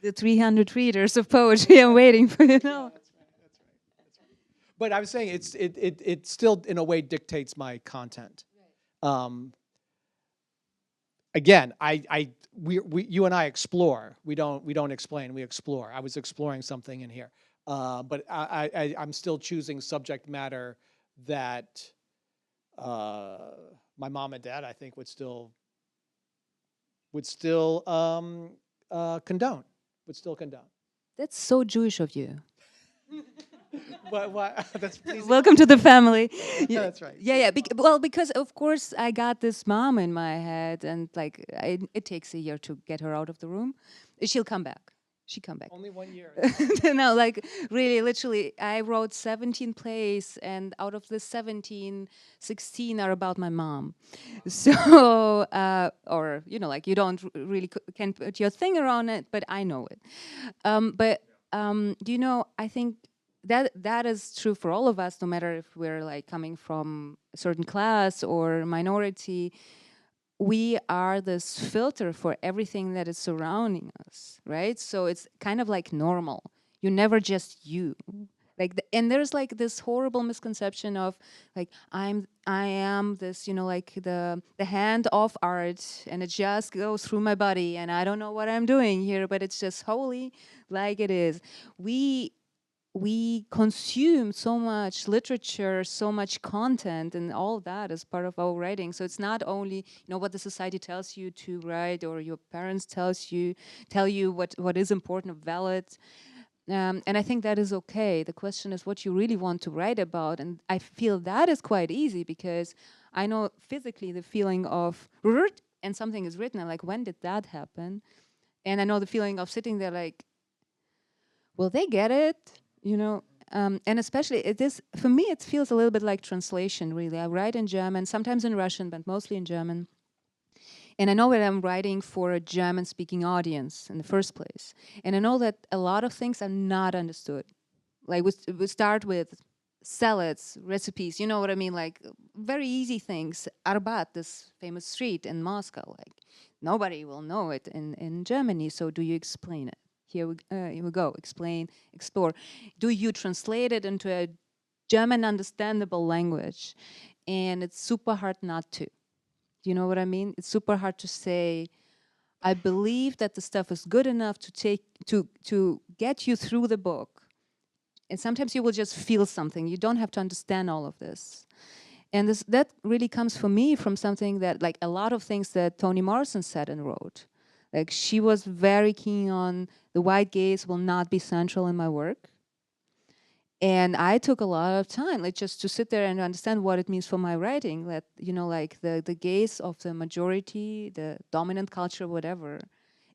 The 300 readers of poetry I'm waiting for, you know. That's right. But I was saying it still in a way dictates my content. Again, you and I explore. We don't explain. We explore. I was exploring something in here, but I'm still choosing subject matter that my mom and dad, I think, would still condone. Would still condone. That's so Jewish of you. What? That's pleasing. Welcome to the family. Yeah, that's right. Yeah. Well, because of course I got this mom in my head, and like it takes a year to get her out of the room. She'll come back. She come back. Only 1 year. No, like really, literally, I wrote 17 plays, and out of the 17, 16 are about my mom. So, or you know, like you don't really can put your finger on it, but I know it. Do you know? I think that is true for all of us, no matter if we're like coming from a certain class or minority. We are this filter for everything that is surrounding us, right? So it's kind of like normal. You're never just you. Like, and there's like this horrible misconception of like I am this, you know, like the hand of art, and it just goes through my body, and I don't know what I'm doing here, but it's just holy, like it is. We consume so much literature, so much content, and all that is part of our writing. So it's not only, you know, what the society tells you to write, or your parents tell you what is important or valid. And I think that is okay. The question is what you really want to write about. And I feel that is quite easy, because I know physically the feeling of and something is written, and like, when did that happen? And I know the feeling of sitting there like, will they get it? You know, and especially for me, it feels a little bit like translation, really. I write in German, sometimes in Russian, but mostly in German. And I know that I'm writing for a German-speaking audience in the first place. And I know that a lot of things are not understood. Like we start with salads, recipes, you know what I mean? Like very easy things. Arbat, this famous street in Moscow, like nobody will know it in Germany, so do you explain it? Here we go, explain, explore. Do you translate it into a German understandable language? And it's super hard not to. Do you know what I mean? It's super hard to say, I believe that the stuff is good enough to get you through the book, And sometimes you will just feel something. You don't have to understand all of this. And that really comes for me from something that, like a lot of things that Toni Morrison said and wrote. Like, she was very keen on the white gaze will not be central in my work. And I took a lot of time, like, just to sit there and understand what it means for my writing. That, you know, like the gaze of the majority, the dominant culture, whatever,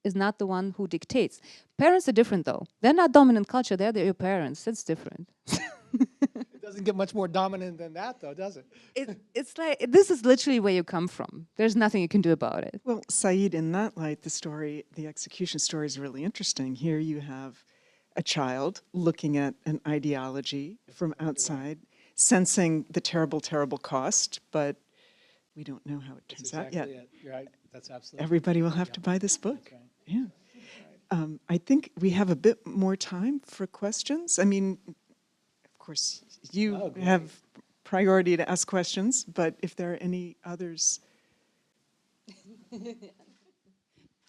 is not the one who dictates. Parents are different, though. They're not dominant culture. They're your parents. That's different. It doesn't get much more dominant than that, though, does it? It's like, this is literally where you come from. There's nothing you can do about it. Well, Saïd, in that light, the execution story is really interesting. Here you have a child looking at an ideology from outside, sensing the terrible, terrible cost, but we don't know how it turns out yet. You're right. That's absolutely. Everybody will have to buy this book. Right. Yeah. I think we have a bit more time for questions. I mean, of course, you have priority to ask questions, but if there are any others.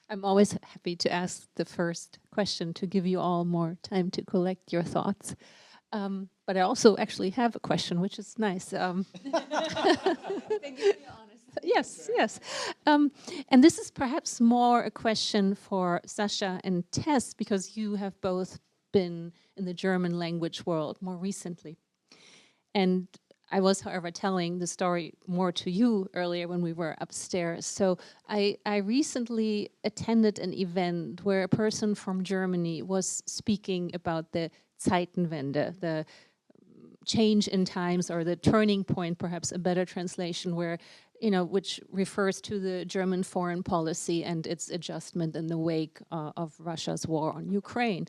I'm always happy to ask the first question to give you all more time to collect your thoughts. But I also actually have a question, which is nice. Thank you. Yes, yes. And this is perhaps more a question for Sasha and Tess, because you have both been in the German language world more recently. And I was, however, telling the story more to you earlier when we were upstairs. So I recently attended an event where a person from Germany was speaking about the Zeitenwende, the change in times, or the turning point, perhaps a better translation, where, you know, which refers to the German foreign policy and its adjustment in the wake of Russia's war on Ukraine.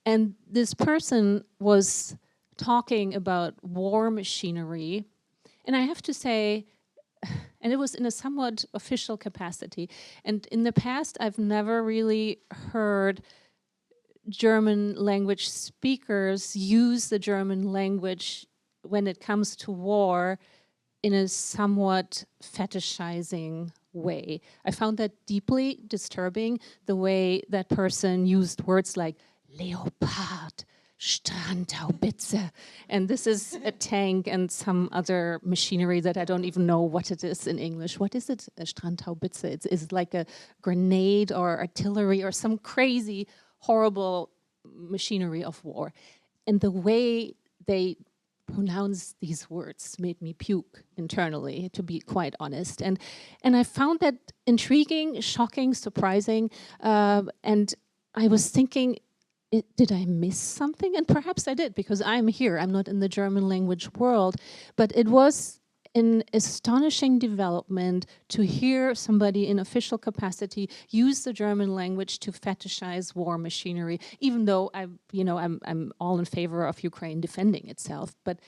And this person was talking about war machinery, and I have to say, and it was in a somewhat official capacity, and in the past I've never really heard German language speakers use the German language when it comes to war in a somewhat fetishizing way. I found that deeply disturbing, the way that person used words like Leopard, Strandhaubitze, and this is a tank and some other machinery that I don't even know what it is in English. What is it? A Strandhaubitze? It's like a grenade or artillery or some crazy, horrible machinery of war. And the way they pronounce these words made me puke internally, to be quite honest. And I found that intriguing, shocking, surprising, and I was thinking, did I miss something? And perhaps I did, because I'm here. I'm not in the German language world. But it was an astonishing development to hear somebody in official capacity use the German language to fetishize war machinery, even though I'm all in favor of Ukraine defending itself. But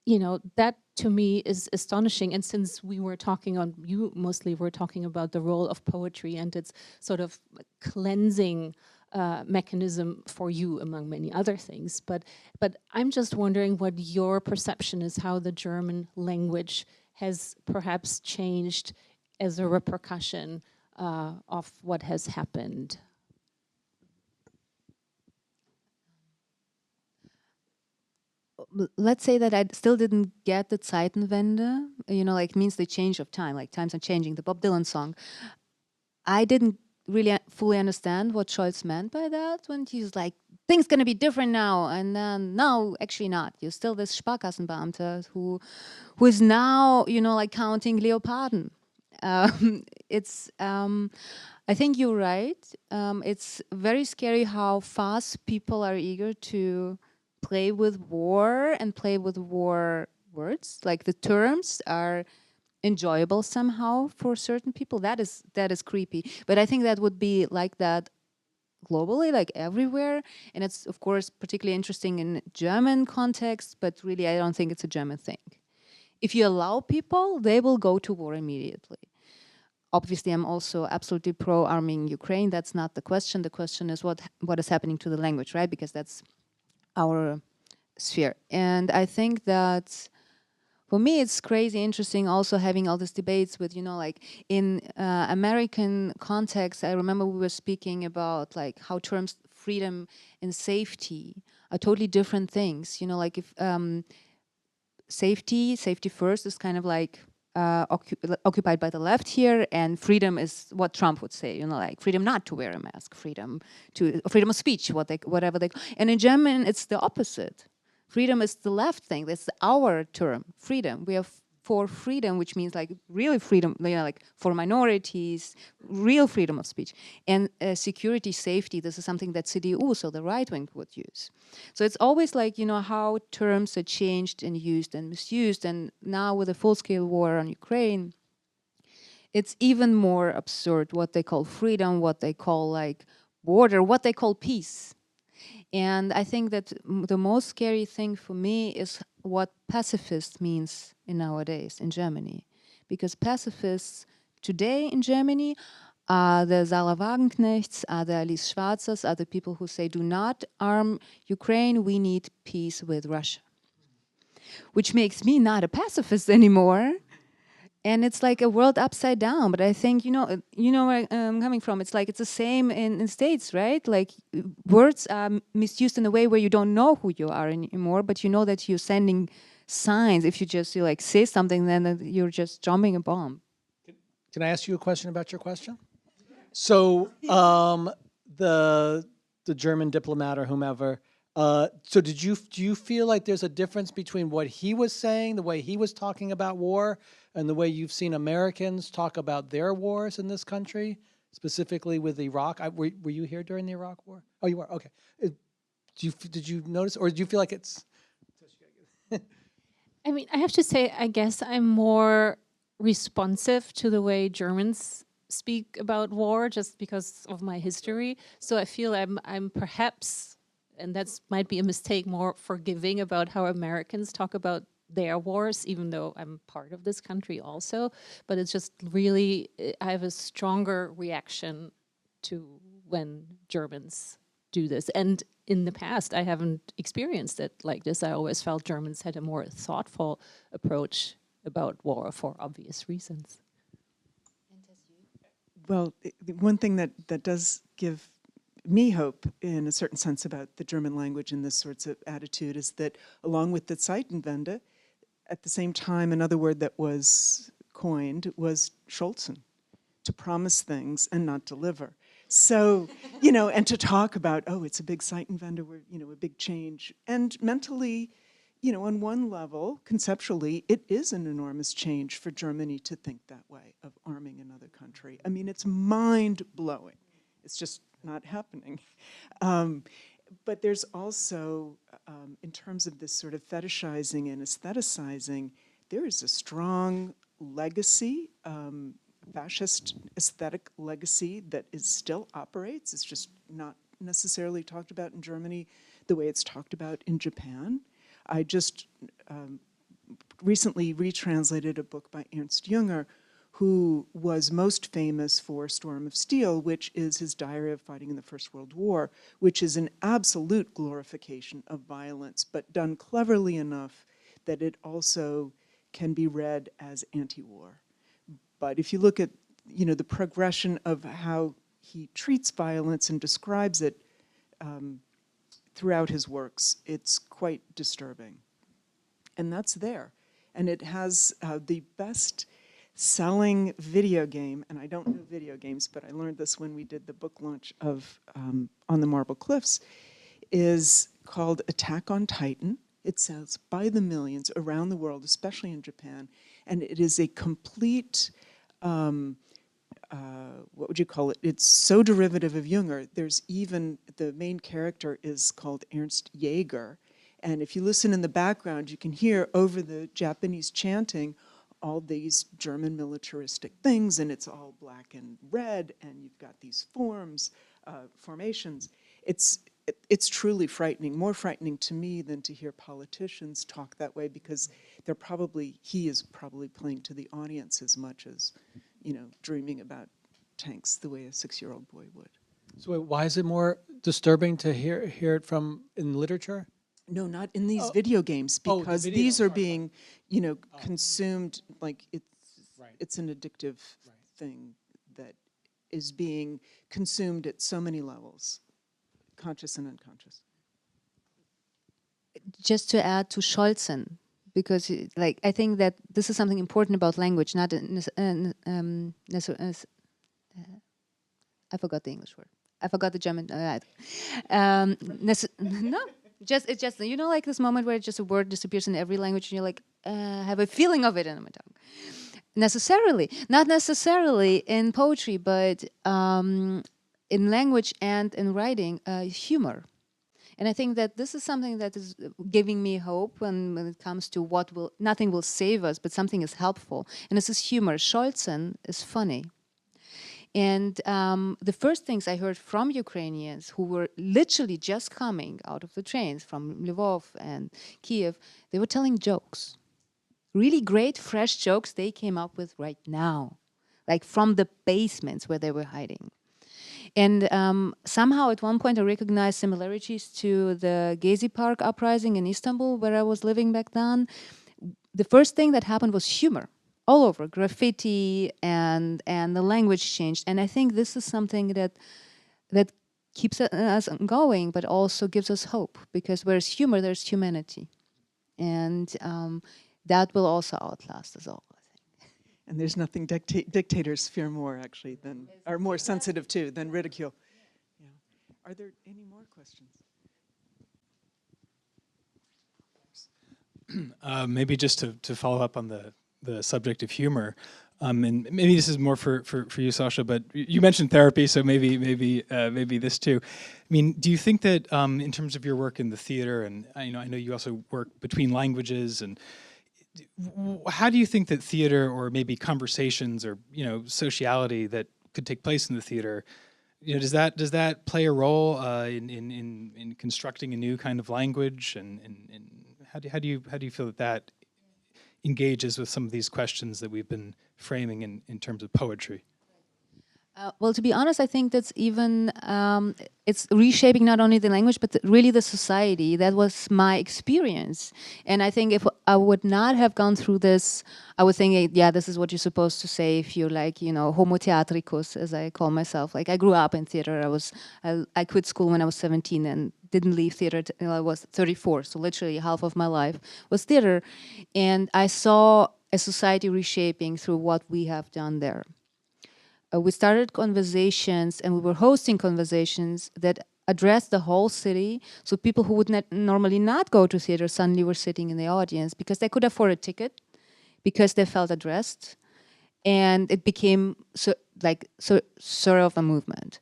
you know, that to me is astonishing. And since we were talking you mostly were talking about the role of poetry and its sort of cleansing mechanism for you, among many other things. But I'm just wondering what your perception is, how the German language has perhaps changed as a repercussion of what has happened. Let's say that I still didn't get the Zeitenwende, you know, like means the change of time, like times are changing, the Bob Dylan song. I didn't really fully understand what Scholz meant by that when he's like, things gonna be different now, and then no, actually not. You're still this Sparkassenbeamter who is now, you know, like counting Leoparden. I think you're right. It's very scary how fast people are eager to play with war and play with war words. Like the terms are enjoyable somehow for certain people. That is creepy. But I think that would be like that globally, like everywhere. And it's of course particularly interesting in German context, but really I don't think it's a German thing. If you allow people, they will go to war immediately. Obviously, I'm also absolutely pro arming Ukraine. That's not the question. The question is what is happening to the language, right? Because that's our sphere. And I think that for me, it's crazy interesting also having all these debates with, you know, like in American context, I remember we were speaking about like how terms freedom and safety are totally different things. You know, like if safety first is kind of like occupied by the left here, and freedom is what Trump would say, you know, like freedom not to wear a mask, freedom of speech, whatever they. And in German, it's the opposite. Freedom is the left thing. That's our term, freedom. We have for freedom, which means like really freedom, you know, like for minorities, real freedom of speech. And security, safety, this is something that CDU, so the right wing, would use. So it's always like, you know, how terms are changed and used and misused. And now with a full-scale war on Ukraine, it's even more absurd what they call freedom, what they call like border, what they call peace. And I think that the most scary thing for me is what pacifist means in nowadays in Germany. Because pacifists today in Germany are the Sarah Wagenknechts, are the Alice Schwarzers, are the people who say, do not arm Ukraine, we need peace with Russia. Which makes me not a pacifist anymore. And it's like a world upside down. But I think, you know where I'm coming from. It's like it's the same in States, right? Like words are misused in a way where you don't know who you are anymore, but you know that you're sending signs. If you just like say something, then you're just dropping a bomb. Can I ask you a question about your question? So the German diplomat or whomever. So do you feel like there's a difference between what he was saying, the way he was talking about war, and the way you've seen Americans talk about their wars in this country, specifically with Iraq? Were you here during the Iraq War? Oh, you were? Okay. Did you notice, or do you feel like it's... I mean, I have to say, I guess I'm more responsive to the way Germans speak about war just because of my history. So I feel I'm perhaps, and that might be a mistake, more forgiving about how Americans talk about their wars, even though I'm part of this country also. But it's just really, I have a stronger reaction to when Germans do this. And in the past, I haven't experienced it like this. I always felt Germans had a more thoughtful approach about war for obvious reasons. Well, one thing that does give me hope in a certain sense about the German language and this sorts of attitude is that along with the Zeitenwende, at the same time, another word that was coined was Scholzen, to promise things and not deliver. So, you know, and to talk about, oh, it's a big Zeitenwende, a big change. And mentally, you know, on one level, conceptually, it is an enormous change for Germany to think that way of arming another country. I mean, it's mind-blowing. It's just not happening. But there's also, in terms of this sort of fetishizing and aestheticizing, there is a strong legacy, fascist aesthetic legacy that still operates. It's just not necessarily talked about in Germany the way it's talked about in Japan. I just recently retranslated a book by Ernst Jünger, who was most famous for Storm of Steel, which is his diary of fighting in the First World War, which is an absolute glorification of violence, but done cleverly enough that it also can be read as anti-war. But if you look at, you know, the progression of how he treats violence and describes it throughout his works, it's quite disturbing. And that's there. And it has the best selling video game, and I don't know video games, but I learned this when we did the book launch of On the Marble Cliffs, is called Attack on Titan. It sells by the millions around the world, especially in Japan, and it is a complete, what would you call it? It's so derivative of Jünger. There's even, the main character is called Ernst Jaeger, and if you listen in the background, you can hear over the Japanese chanting all these German militaristic things, and it's all black and red, and you've got these formations. It's truly frightening, more frightening to me than to hear politicians talk that way, because he is probably playing to the audience as much as, you know, dreaming about tanks the way a 6-year-old boy would. So wait, why is it more disturbing to hear it from in literature? No, not in these video games, because these are being, you know, consumed, like it's an addictive thing that is being consumed at so many levels. conscious and unconscious. Just to add to Scholzen, because I think that this is something important about language, not I forgot the English word. I forgot the German. No, it's just like this moment where just a word disappears in every language, and you're like, have a feeling of it in my tongue. Not necessarily in poetry, but in language and in writing, humor. And I think that this is something that is giving me hope when it comes to nothing will save us, but something is helpful. And this is humor. Scholzen is funny. And the first things I heard from Ukrainians who were literally just coming out of the trains from Lvov and Kiev, they were telling jokes. Really great, fresh jokes they came up with right now, like from the basements where they were hiding. And somehow at one point I recognized similarities to the Gezi Park uprising in Istanbul, where I was living back then. The first thing that happened was humor. All over, graffiti, and the language changed. And I think this is something that keeps us going, but also gives us hope, because where there's humor, there's humanity. And that will also outlast us all, I think. And there's nothing dictators fear more, actually, are more sensitive to than ridicule. Yeah. Are there any more questions? Maybe just to follow up on the subject of humor, and maybe this is more for you, Sasha, but you mentioned therapy, so maybe this too. I mean, do you think that in terms of your work in the theater, and I know you also work between languages, and how do you think that theater, or maybe conversations, or sociality that could take place in the theater, does that play a role in constructing a new kind of language, and how do you feel that engages with some of these questions that we've been framing in terms of poetry? Well, to be honest, I think that's even, it's reshaping not only the language, but really the society. That was my experience. And I think if I would not have gone through this, I would think, yeah, this is what you're supposed to say if you're like, homo theatricus, as I call myself. Like, I grew up in theater. I quit school when I was 17 and didn't leave theater until I was 34. So literally half of my life was theater. And I saw a society reshaping through what we have done there. We started conversations, and we were hosting conversations that addressed the whole city. So people who would normally not go to theater suddenly were sitting in the audience because they could afford a ticket, because they felt addressed, and it became sort of a movement.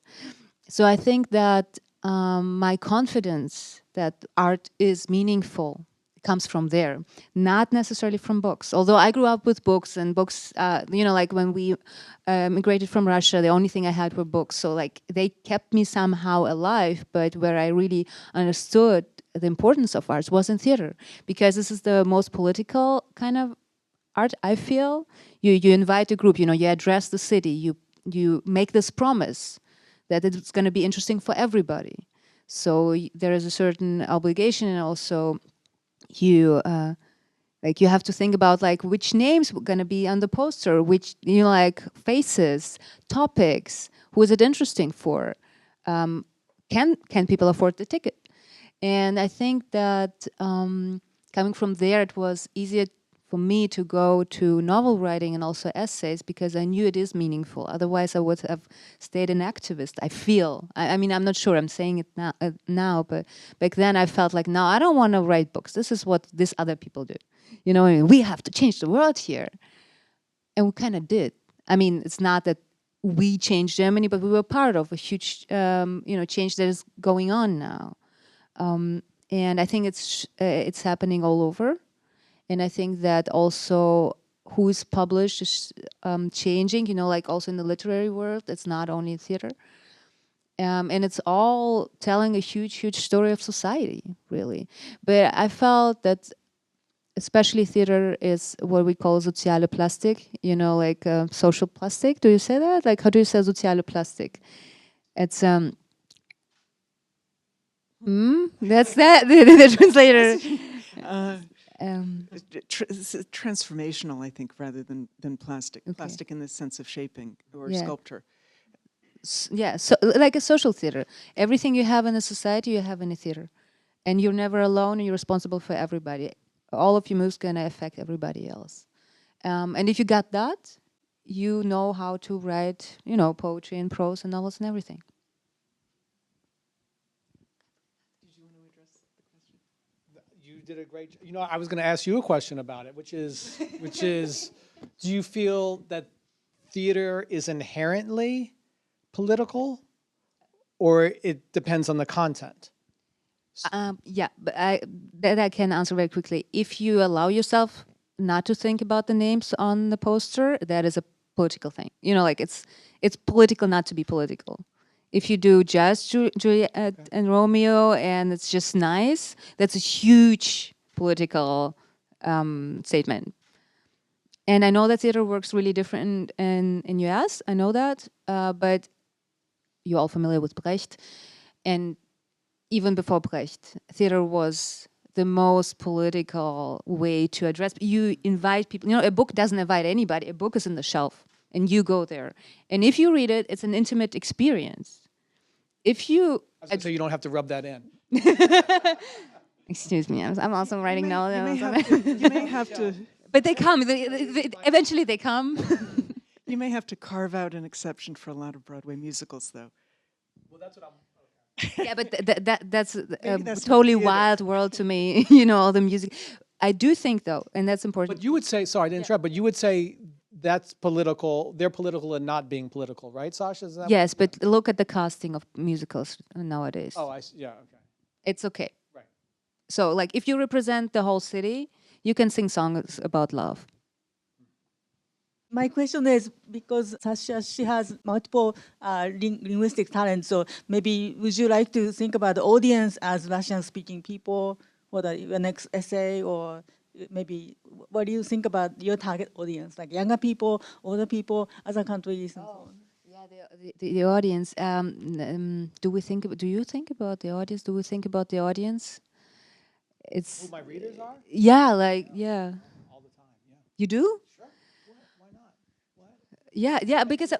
So I think that my confidence that art is meaningful comes from there, not necessarily from books. Although I grew up with books, and books, like when we immigrated from Russia, the only thing I had were books. So like they kept me somehow alive, but where I really understood the importance of art was in theater, because this is the most political kind of art, I feel. You invite a group, you address the city, you make this promise that it's going to be interesting for everybody. So there is a certain obligation, and also you have to think about like which names were going to be on the poster, which faces, topics, who is it interesting for, can people afford the ticket? And I think that coming from there, it was easier for me to go to novel writing and also essays, because I knew it is meaningful. Otherwise, I would have stayed an activist, I feel. I mean, I'm not sure I'm saying it now, but back then I felt like, no, I don't want to write books. This is what these other people do. We have to change the world here. And we kind of did. I mean, it's not that we changed Germany, but we were part of a huge, change that is going on now. And I think it's happening all over. And I think that also who's published is changing, also in the literary world. It's not only theater. And it's all telling a huge, huge story of society, really. But I felt that especially theater is what we call soziale Plastik, social plastic. Do you say that? Like, how do you say soziale Plastik? It's, that's that, the translator. Transformational, I think, rather than plastic. Okay. Plastic in the sense of shaping or sculpture. so like a social theater. Everything you have in a society, you have in a theater. And you're never alone, and you're responsible for everybody. All of your moves gonna affect everybody else. And if you got that, you know how to write, poetry and prose and novels and everything. Did you want to address the question? You did a great. I was going to ask you a question about it, which is, do you feel that theater is inherently political, or it depends on the content? Yeah, but that I can answer very quickly. If you allow yourself not to think about the names on the poster, that is a political thing. It's political not to be political. If you do just Juliet and Romeo and it's just nice, that's a huge political statement. And I know that theater works really different in US. I know that, but you're all familiar with Brecht. And even before Brecht, theater was the most political way to address. You invite people. A book doesn't invite anybody. A book is in the shelf, and you go there. And if you read it, it's an intimate experience. If you... So you don't have to rub that in. Excuse me, I'm also writing now. You may have to... But they come. Eventually they come. You may have to carve out an exception for a lot of Broadway musicals, though. Well, that's what I'm... Yeah, but that's a that's totally theater. wild world to me, all the music. I do think, though, and that's important. But you would say, sorry to interrupt, but you would say that's political, they're political and not being political, right, Sasha? Is that Yes, but look at the casting of musicals nowadays. Oh, yeah, okay. It's okay. Right. So, like, if you represent the whole city, you can sing songs about love. My question is, because Sasha, she has multiple linguistic talents, so maybe would you like to think about the audience as Russian-speaking people for the next essay, or maybe what do you think about your target audience, like younger people, older people, other countries, and so on? Yeah, the audience. Do you think about the audience? Do we think about the audience? It's Who my readers are? yeah, like yeah. All the time, yeah. You do? Sure. Why not? What? Yeah, because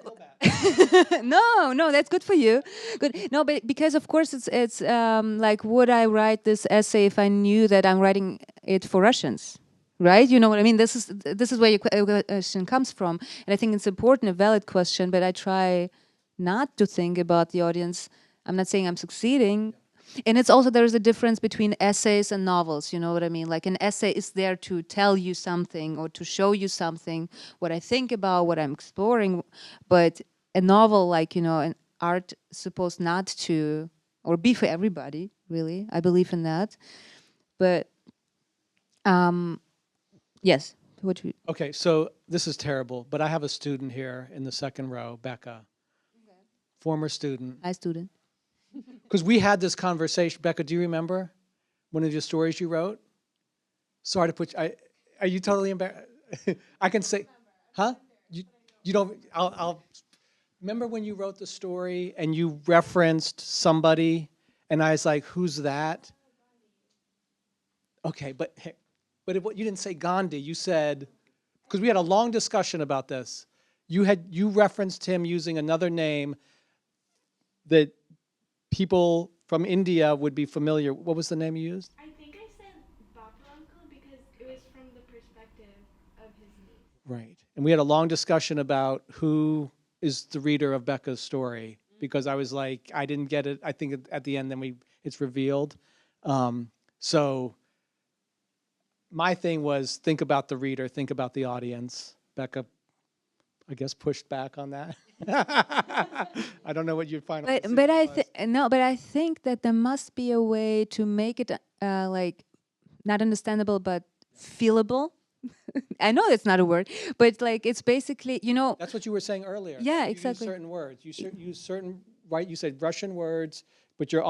no, that's good for you. Good. No, but because of course it's like, would I write this essay if I knew that I'm writing it for Russians, right? You know what I mean? This is where your question comes from, and I think it's important, a valid question. But I try not to think about the audience. I'm not saying I'm succeeding. And it's also, there's a difference between essays and novels, you know what I mean? Like an essay is there to tell you something or to show you something, what I think about, what I'm exploring. But a novel, like, an art supposed not to, or be for everybody, really. I believe in that. But, yes. Okay, so this is terrible, but I have a student here in the second row, Becca, former student. Hi, student. Because we had this conversation. Becca, do you remember one of your stories you wrote? Sorry to put you, are you totally embarrassed? I can say, huh? You don't, I'll, remember when you wrote the story and you referenced somebody and I was like, who's that? Okay, but you didn't say Gandhi. You said, because we had a long discussion about this. You referenced him using another name that people from India would be familiar. What was the name you used? I think I said Bappa Uncle because it was from the perspective of his niece. Right. And we had a long discussion about who is the reader of Becca's story, because I was like, I didn't get it. I think at the end then it's revealed. So my thing was, think about the reader, think about the audience. Becca, I guess, pushed back on that. I don't know what your final. But I think that there must be a way to make it like not understandable but feelable. I know that's not a word, but like it's basically, That's what you were saying earlier. Yeah, you exactly. Use certain words. You use certain, right? You said Russian words, but your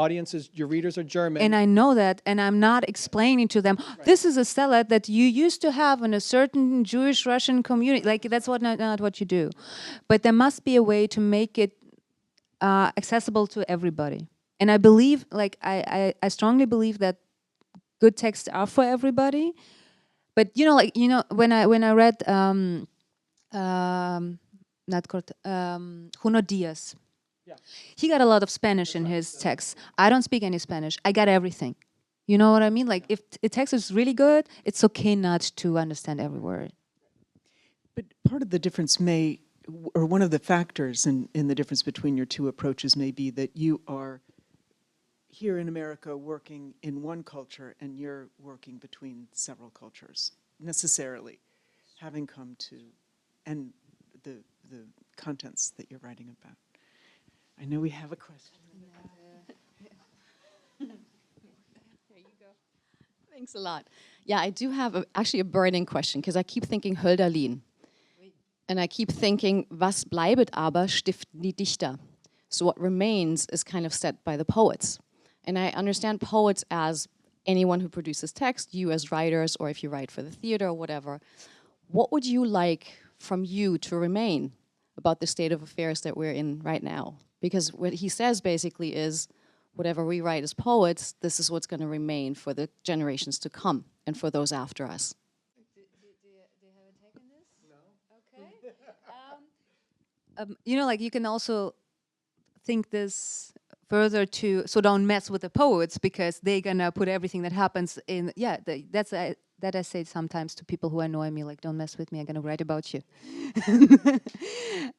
readers are German. And I know that, and I'm not explaining to them, Right. This is a salad that you used to have in a certain Jewish-Russian community. Like, that's not what you do. But there must be a way to make it accessible to everybody. And I believe, like, I strongly believe that good texts are for everybody. But, when I read, Junot Diaz, Yeah. He got a lot of Spanish in his text. I don't speak any Spanish. I got everything. You know what I mean? Like, if the text is really good, it's okay not to understand every word. But part of the difference may, or one of the factors in the difference between your two approaches may be that you are here in America working in one culture and you're working between several cultures, necessarily, having come to, and the contents that you're writing about. I know we have a question. Thanks a lot. Yeah, I do have actually a burning question, because I keep thinking Hölderlin. And I keep thinking, was bleibet aber, stiften die Dichter. So what remains is kind of set by the poets. And I understand poets as anyone who produces text, you as writers, or if you write for the theater or whatever. What would you like from you to remain about the state of affairs that we're in right now? Because what he says basically is, whatever we write as poets, this is what's going to remain for the generations to come and for those after us. Do you have a take on this? No? Okay. You know, like, you can also think this further to, so don't mess with the poets, because they're gonna put everything that happens in, yeah, that I say sometimes to people who annoy me, like, don't mess with me, I'm gonna write about you.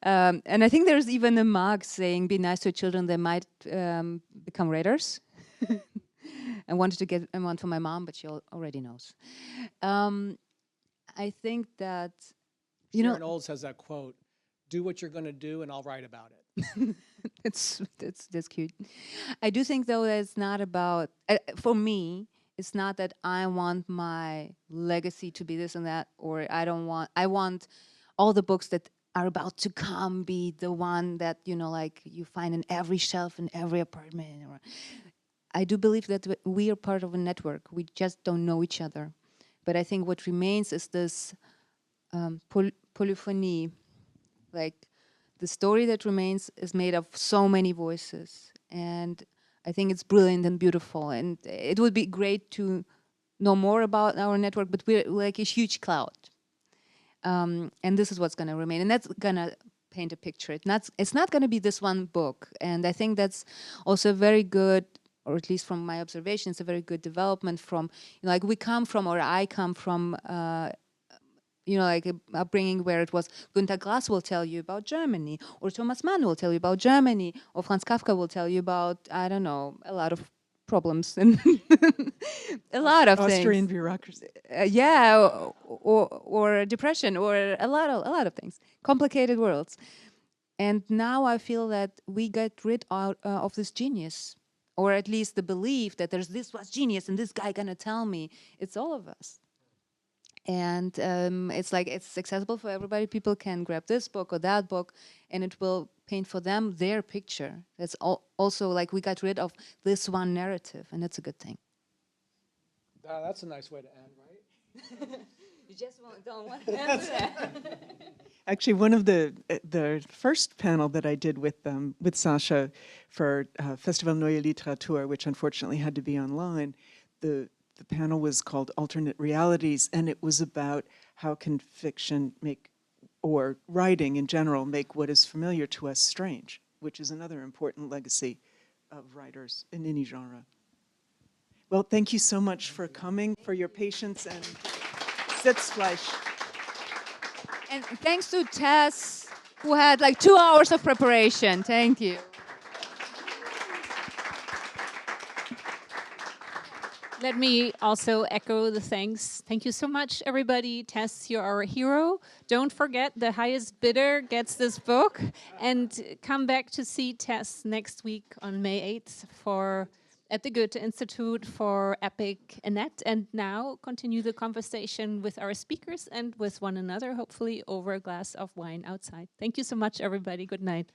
And I think there's even a Marx saying, be nice to children, they might become writers. I wanted to get one for my mom, but she already knows. I think that, you Sharon know, Olds has that quote, do what you're going to do and I'll write about it. that's cute. I do think, though, that it's not about, for me, it's not that I want my legacy to be this and that, or I want all the books that are about to come be the one that, you know, like, you find in every shelf in every apartment. I do believe that we are part of a network. We just don't know each other. But I think what remains is this polyphony. Like, the story that remains is made of so many voices. And I think it's brilliant and beautiful. And it would be great to know more about our network, but we're like a huge cloud. And this is what's going to remain. And that's going to paint a picture. It's not going to be this one book. And I think that's also very good, or at least from my observation, it's a very good development from, you know, like, we come from, or I come from, you know, like, a upbringing where it was Günter Grass will tell you about Germany, or Thomas Mann will tell you about Germany, or Franz Kafka will tell you about, I don't know, a lot of problems and a lot of Austrian things. bureaucracy. Yeah, or depression, or a lot of things, complicated worlds. And now I feel that we get rid of this genius, or at least the belief that there's this was genius and this guy gonna tell me. It's all of us. And it's like, it's accessible for everybody. People can grab this book or that book, and it will paint for them their picture. That's also like, we got rid of this one narrative, and it's a good thing. That's a nice way to end, right? You just don't want to answer that. Actually, one of the first panel that I did with Sasha for Festival Neue Literatur, which unfortunately had to be online, the panel was called Alternate Realities, and it was about how can fiction make, or writing in general, make what is familiar to us strange, which is another important legacy of writers in any genre. Well, thank you so much for coming, for your patience, and Sitzfleisch. And thanks to Tess, who had like 2 hours of preparation. Thank you. Let me also echo the thanks. Thank you so much, everybody. Tess, you're our hero. Don't forget, the highest bidder gets this book. And come back to see Tess next week on May 8th at the Goethe Institute for Epic Annette. And now continue the conversation with our speakers and with one another, hopefully over a glass of wine outside. Thank you so much, everybody. Good night.